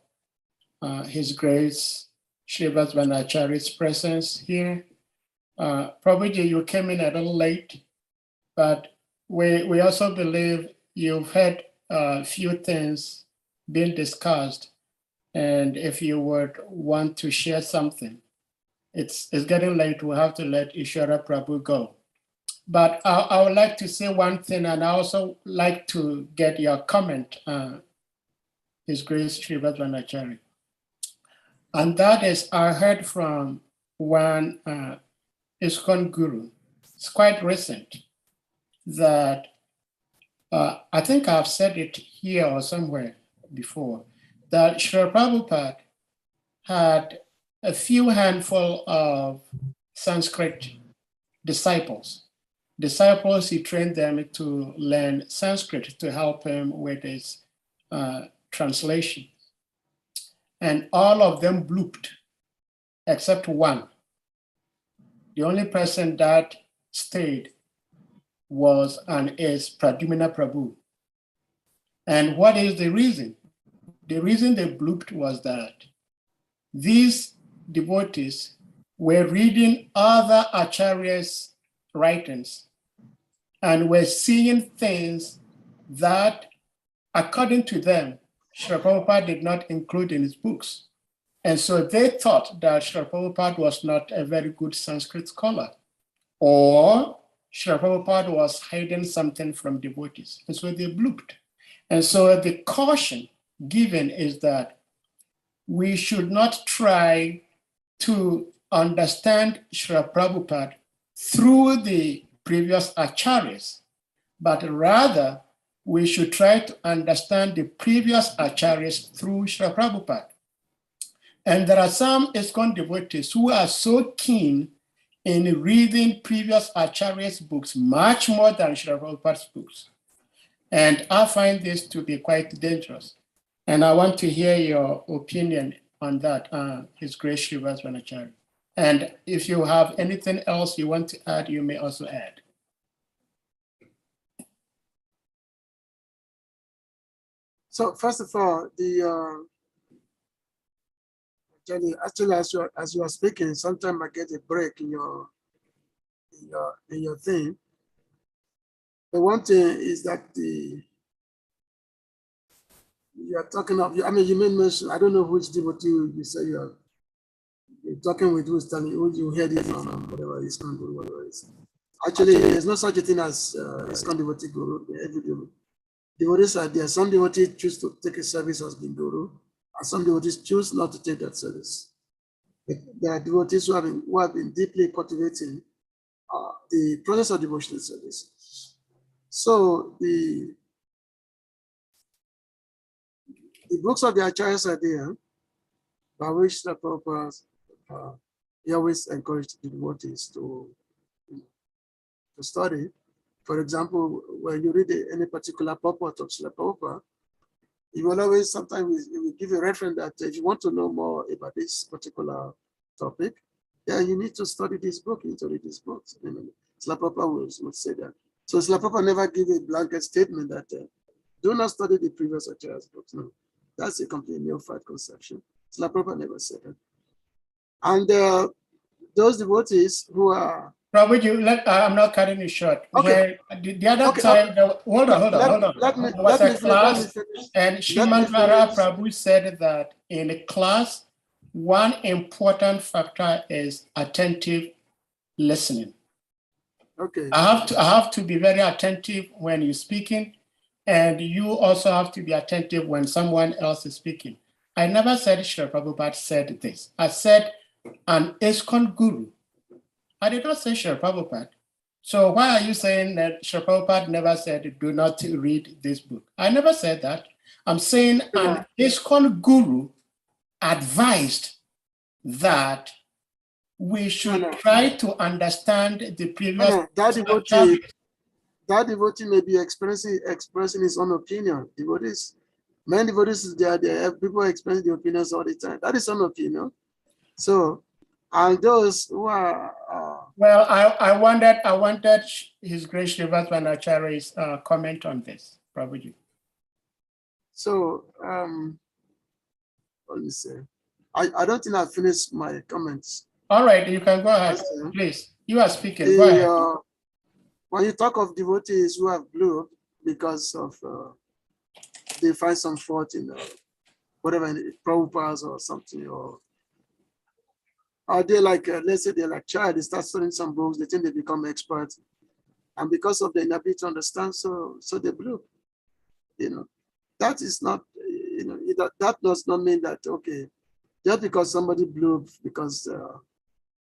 His Grace Shri Vajvanachari's presence here. Prabhuji, you came in a little late, but we also believe you've had a few things being discussed. And if you would want to share something, it's getting late. We'll have to let Ishwara Prabhu go. But I would like to say one thing, and I also like to get your comment on His Grace Shri Vajvanachari. And that is, I heard from one ISKCON guru, it's quite recent, that I think I've said it here or somewhere before, that Srila Prabhupada had a few handful of Sanskrit disciples. He trained them to learn Sanskrit to help him with his translation. And all of them blooped, except one. The only person that stayed was and is Pradyumna Prabhu. And what is the reason? The reason they blooped was that these devotees were reading other acharyas' writings and were seeing things that, according to them, Srila Prabhupada did not include in his books. And so they thought that Srila Prabhupada was not a very good Sanskrit scholar, or Srila Prabhupada was hiding something from devotees. And so they blooped. And so the caution given is that we should not try to understand Srila Prabhupada through the previous acharyas, but rather we should try to understand the previous acharyas through Srila Prabhupada. And there are some ISKCON devotees who are so keen in reading previous acharyas' books much more than Srila Prabhupada's books. And I find this to be quite dangerous. And I want to hear your opinion on that, His Grace Shri Vajvanachari. And if you have anything else you want to add, you may also add. So first of all, actually, as you are speaking, sometimes I get a break in your thing. The one thing is that you are talking of. I mean, you may mention. I don't know which devotee you say you're talking with. Who's telling who you heard it from? Whatever is going to whatever it is. Actually, there's no such a thing as ISKCON devotee guru. Every devotees are there. Some devotees choose to take a service as the guru, and some devotees choose not to take that service. But there are devotees who have been deeply cultivating the process of devotional service. So the books of the Acharyas are there, by which the purpose he always encouraged the devotees to study. For example, when you read any particular purport of Srila Prabhupada, he will always, sometimes he will give a reference that if you want to know more about this particular topic, yeah, you need to study this book, you need to read this book. Srila Prabhupada would say that. So Srila Prabhupada never give a blanket statement that do not study the previous Acharya's books. No, that's a completely neophyte conception. Srila Prabhupada never said that. And those devotees who are Prabhu, I'm not cutting you short. Okay. The other time, hold on. Let me, There was a class, finish. and Shrimad Prabhu said that in a class, one important factor is attentive listening. Okay. I have to be very attentive when you're speaking, and you also have to be attentive when someone else is speaking. I never said Srila Prabhupada said this. I said an ISKCON guru. I did not say Srila Prabhupada. So why are you saying that Srila Prabhupada never said do not read this book? I never said that. I'm saying an ISKCON guru advised that we should try to understand the previous. That devotee may be expressing his own opinion. Many devotees, people express their opinions all the time. That is an opinion. So, and those who are well, I wanted His Grace Srivas Vanacharya's comment on this, Prabhuji. So, let me say, I don't think I finished my comments. All right, you can go ahead, please. You are speaking. Go ahead. When you talk of devotees who have blew up because of they find some fault in whatever in Prabhupada or something, or are they like let's say they're like child, they start studying some books, they think they become experts, and because of the inability to understand, so they blew up. That is not, that does not mean that okay, just because somebody blew up because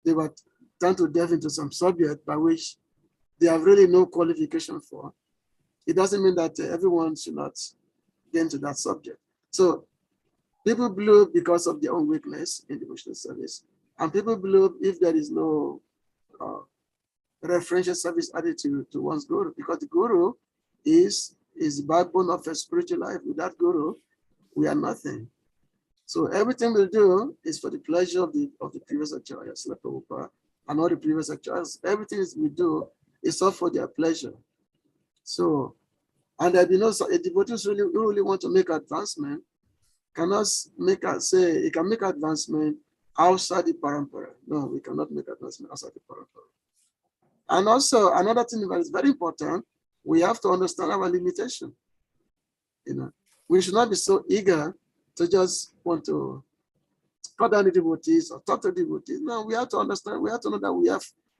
they were trying to delve into some subject by which they have really no qualification for, it doesn't mean that everyone should not get into that subject. So people blew up because of their own weakness in devotional service, and people blew up if there is no referential service added to one's guru, because the guru is the backbone of a spiritual life. Without guru, we are nothing. So everything we do is for the pleasure of the previous acharyas, like Prabhupada, and all the previous acharyas. Everything we do is all for their pleasure. So, and a devotee who really want to make advancement cannot make say he can make advancement outside the parampara. No, we cannot make advancement outside the parampara. And also another thing that is very important, we have to understand our limitation. We should not be so eager to just want to cut down the devotees or talk to devotees. No, we have to understand, we have to know that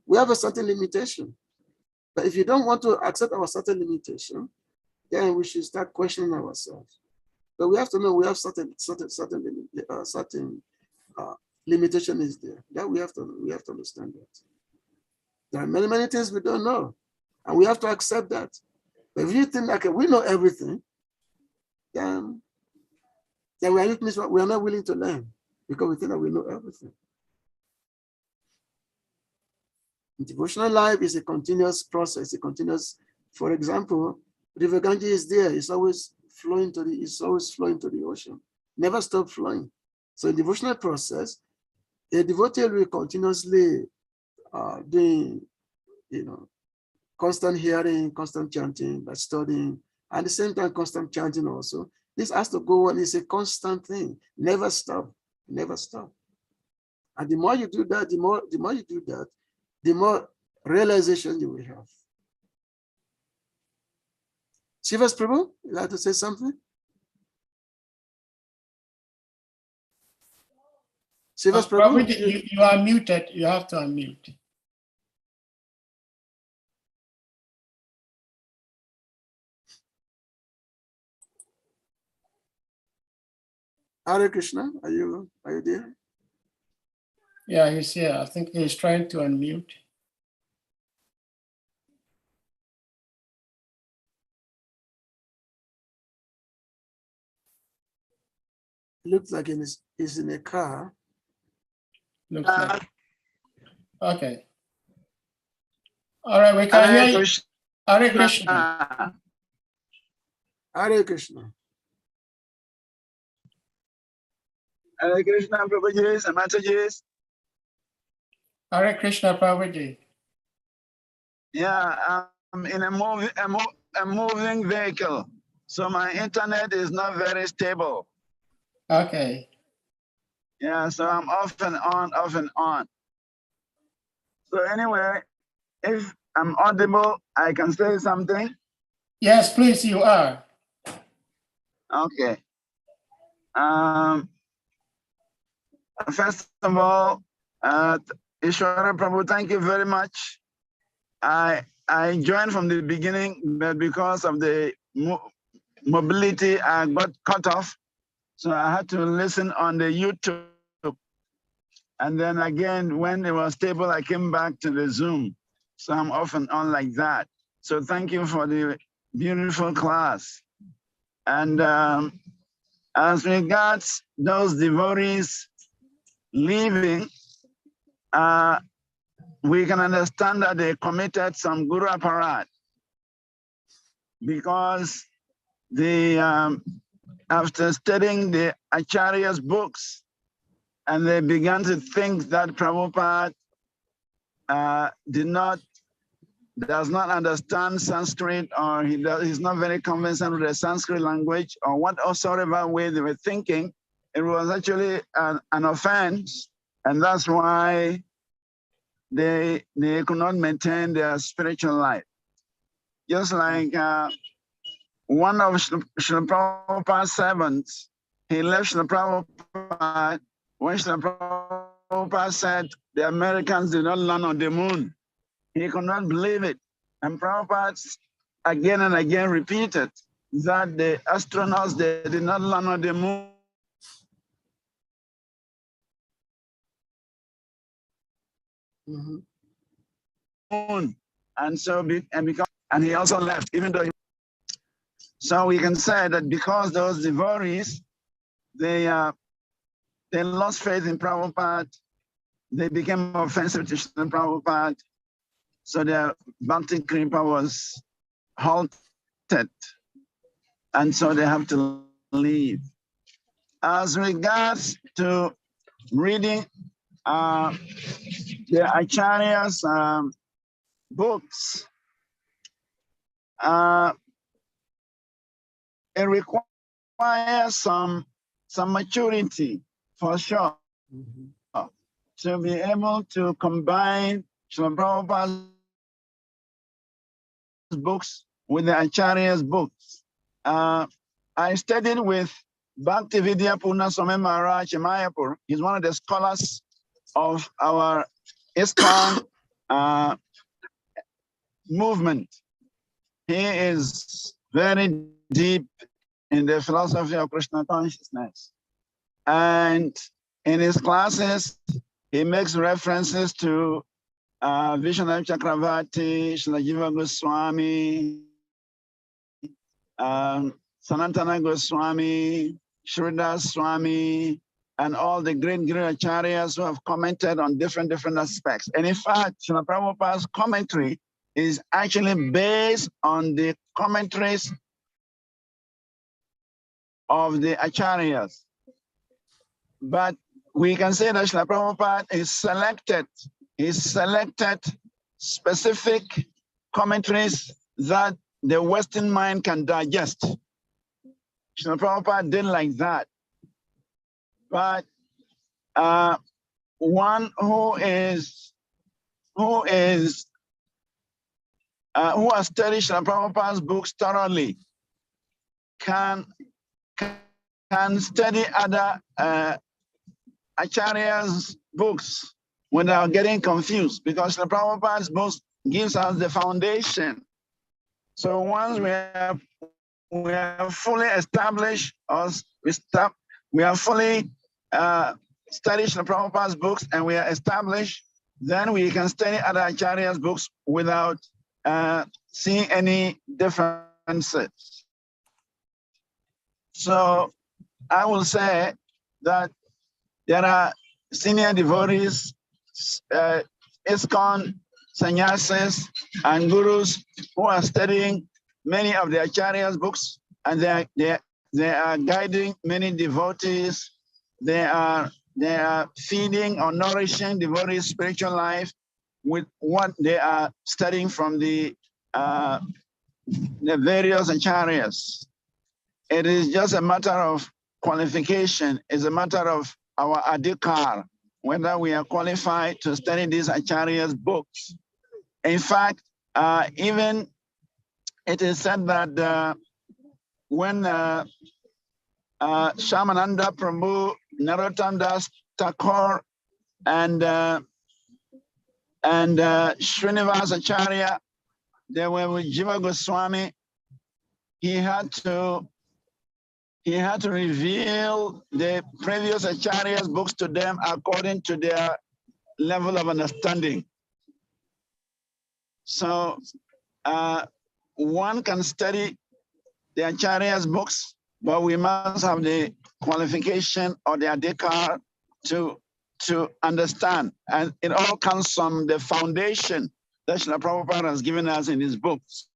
we have a certain limitation. But if you don't want to accept our certain limitation, then we should start questioning ourselves. But we have to know we have certain limitation is there. That we have to understand that. There are many things we don't know, and we have to accept that. But if you think like we know everything, then we are not willing to learn because we think that we know everything. Devotional life is a continuous process, for example, River Ganges is there, it's always flowing to the ocean, never stop flowing. So in devotional process, a devotee will continuously doing, constant hearing, constant chanting, by studying, at the same time, constant chanting also. This has to go on, it's a constant thing, never stop. And the more you do that, the more realization you will have. Shivas Prabhu, you'd like to say something? Shivas Prabhu? You are muted, you have to unmute. Hare Krishna, are you there? Yeah, he's here. I think he's trying to unmute. Looks like he's in a car. Looks like. Okay. All right, we can hear you. Hare Krishna. Hare Krishna. Hare Krishna, Prabhuji, some messages. Hare Krishna, Prabhuji. Yeah, I'm in a moving vehicle, so my internet is not very stable. Okay. Yeah, so I'm off and on, off and on. So anyway, if I'm audible, I can say something. Yes, please, you are. Okay. First of all, Ishwara Prabhu, thank you very much. I joined from the beginning, but because of the mobility, I got cut off. So I had to listen on the YouTube. And then again, when it was stable, I came back to the Zoom. So I'm off and on like that. So thank you for the beautiful class. And as regards those devotees leaving, we can understand that they committed some guru aparat, because they, after studying the Acharya's books, and they began to think that Prabhupada does not understand Sanskrit, or he's not very conversant with the Sanskrit language, or whatsoever way they were thinking. It was actually an offense, and that's why they could not maintain their spiritual life. Just like one of Srila Prabhupada's servants, he left Srila Prabhupada when Srila Prabhupada said the Americans did not land on the moon. He could not believe it. And Prabhupada again and again repeated that the astronauts, they did not land on the moon. And so, and he also left, even though so we can say that because those devotees, they lost faith in Prabhupada, they became offensive to Prabhupada, so their Bhakti Kripa was halted, and so they have to leave. As regards to reading the Acharya's books, it requires some maturity, for sure, to be able to combine Srila Prabhupada's books with the Acharya's books. I studied with Bhaktividya Purna Swami Maharaj in Mayapur. He's one of the scholars of our ISKCON movement. He is very deep in the philosophy of Krishna consciousness. And in his classes, he makes references to Vishnu Chakravarti, Srila Jiva Goswami, Sanatana Goswami, Sridhar Swami, and all the great Guru Acharyas who have commented on different aspects. And in fact, Srila Prabhupada's commentary is actually based on the commentaries of the Acharyas. But we can say that Srila Prabhupada is selected specific commentaries that the Western mind can digest. Srila Prabhupada did like that. But one who has studied Srila Prabhupada's books thoroughly can study other Acharya's books without getting confused, because the Prabhupada's books gives us the foundation. So once we have fully established, we have fully studied the Prabhupada's books and we are established, then we can study other Acharya's books without seeing any differences. So I will say that there are senior devotees, ISKCON, sannyasis, and gurus who are studying many of the Acharya's books, and they are guiding many devotees. They are feeding or nourishing devotees' spiritual life with what they are studying from the various Acharyas. It is just a matter of qualification. It's a matter of our adhikar, whether we are qualified to study these Acharya's books. In fact, even it is said that when Shyamananda Prabhu, Narottam Das Thakur, and Srinivas Acharya, they were with Jiva Goswami, he had to reveal the previous Acharya's books to them according to their level of understanding. So one can study the Acharya's books, but we must have the qualification or the adhikar to understand. And it all comes from the foundation that Srila Prabhupada has given us in his books.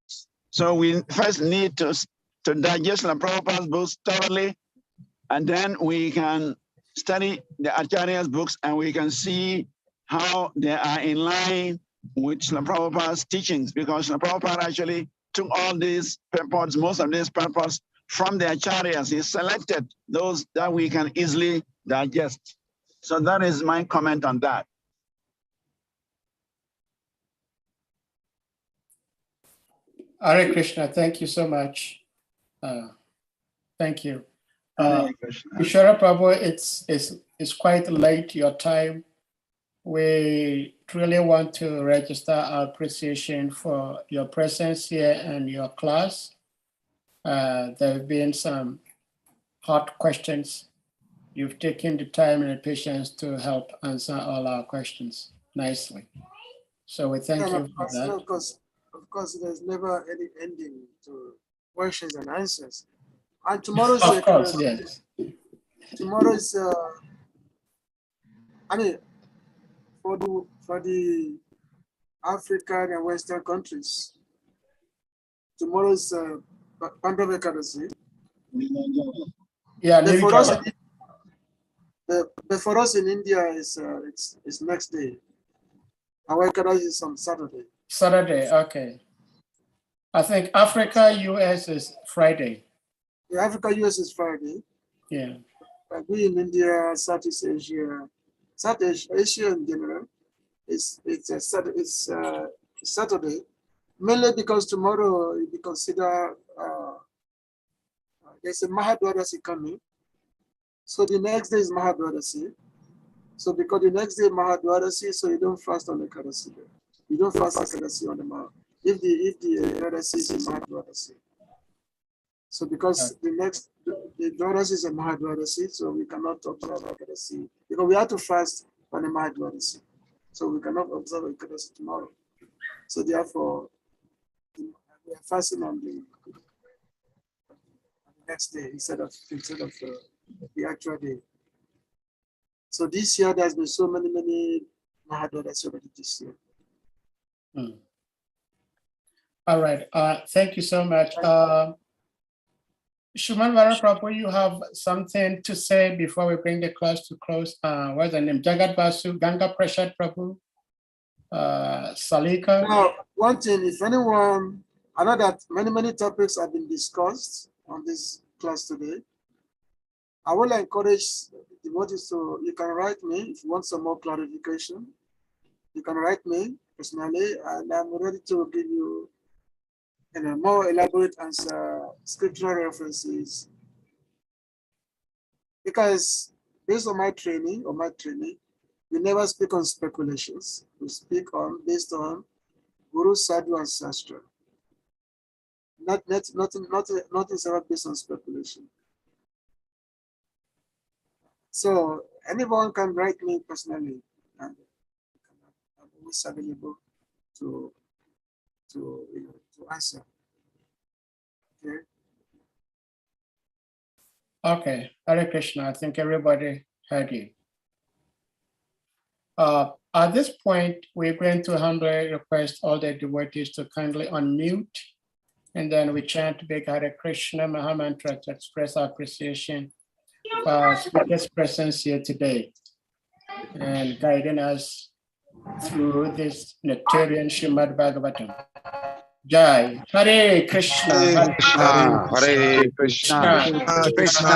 So we first need to digest Srila Prabhupada's books thoroughly, and then we can study the Acharya's books and we can see how they are in line with Srila Prabhupada's teachings, because Srila Prabhupada actually took all these purports, most of these purports from the Acharyas. He selected those that we can easily digest. So that is my comment on that. Hare Krishna, thank you so much. Thank you. Ishwara Prabhu, it's quite late, your time. We truly want to register our appreciation for your presence here and your class. There have been some hot questions. You've taken the time and the patience to help answer all our questions nicely. So we thank you for that. Of course, there's never any ending to questions and answers. And tomorrow's of course, yes. Tomorrow's I mean, for the African and Western countries, tomorrow's Pandava Ekadasi. Yeah, but for us in India, it's next day. Our Ekadasi is on Saturday. Saturday, okay. I think Africa, US is Friday. Yeah, Africa, US is Friday. Yeah. But we in India, Southeast Asia, Asia in general, it's Saturday, mainly because tomorrow will be considered there's a Mahadwadasi coming. So the next day is Mahadwadasi. So because the next day Mahadwadasi, so you don't fast on the Ekadasi. You don't fast Ekadasi on the Mahad. If the Ekadasi is Mahadwadasi. So because the Dwadasi is a Mahadwadasi, so we cannot observe Ekadasi. Because we have to fast on the Mahadwadasi. So we cannot observe Ekadasi tomorrow. So therefore, we are fasting on the next day instead of the actual day. So this year there's been so many Mahadwadasi already this year. All right. Thank you so much. Shuman Vara Prabhu, you have something to say before we bring the class to close. What's the name? Jagat Basu, Ganga Prashad Prabhu, Salika. Now, one thing, if anyone, I know that many topics have been discussed on this class today. I will encourage devotees to, you can write me if you want some more clarification. You can write me personally, and I'm ready to give you more elaborate answer, scriptural references. Because based on my training, we never speak on speculations. We speak on based on Guru, Sadhu, and Sastra. Nothing ever based on speculation. So anyone can write me personally, and I'm always available to answer. Okay. Okay, Hare Krishna. I think everybody heard you. At this point, we're going to humbly request all the devotees to kindly unmute, and then we chant Big Hare Krishna Maha Mantra to express our appreciation for our speaker's presence here today and guiding us through this nectarian Srimad Bhagavatam. Jai Hare Krishna, Hare Krishna, Hare Krishna, Krishna Krishna,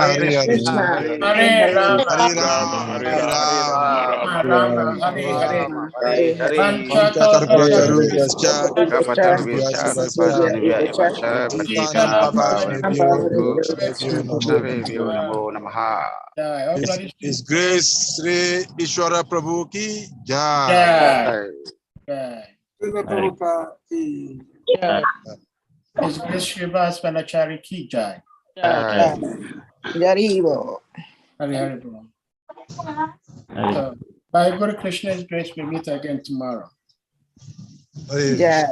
Hare Rama, Hare Rama, Hare Rama, Rama Hare Hare. Hare Hare. His Grace Sri Ishwara Prabhu ki jai. Jai. Jai. His Grace Srivas Vanachari ki jai. Jaribo. Hare Hare Bro. So, by Guru Krishna's grace, we meet again tomorrow. Hare Jai.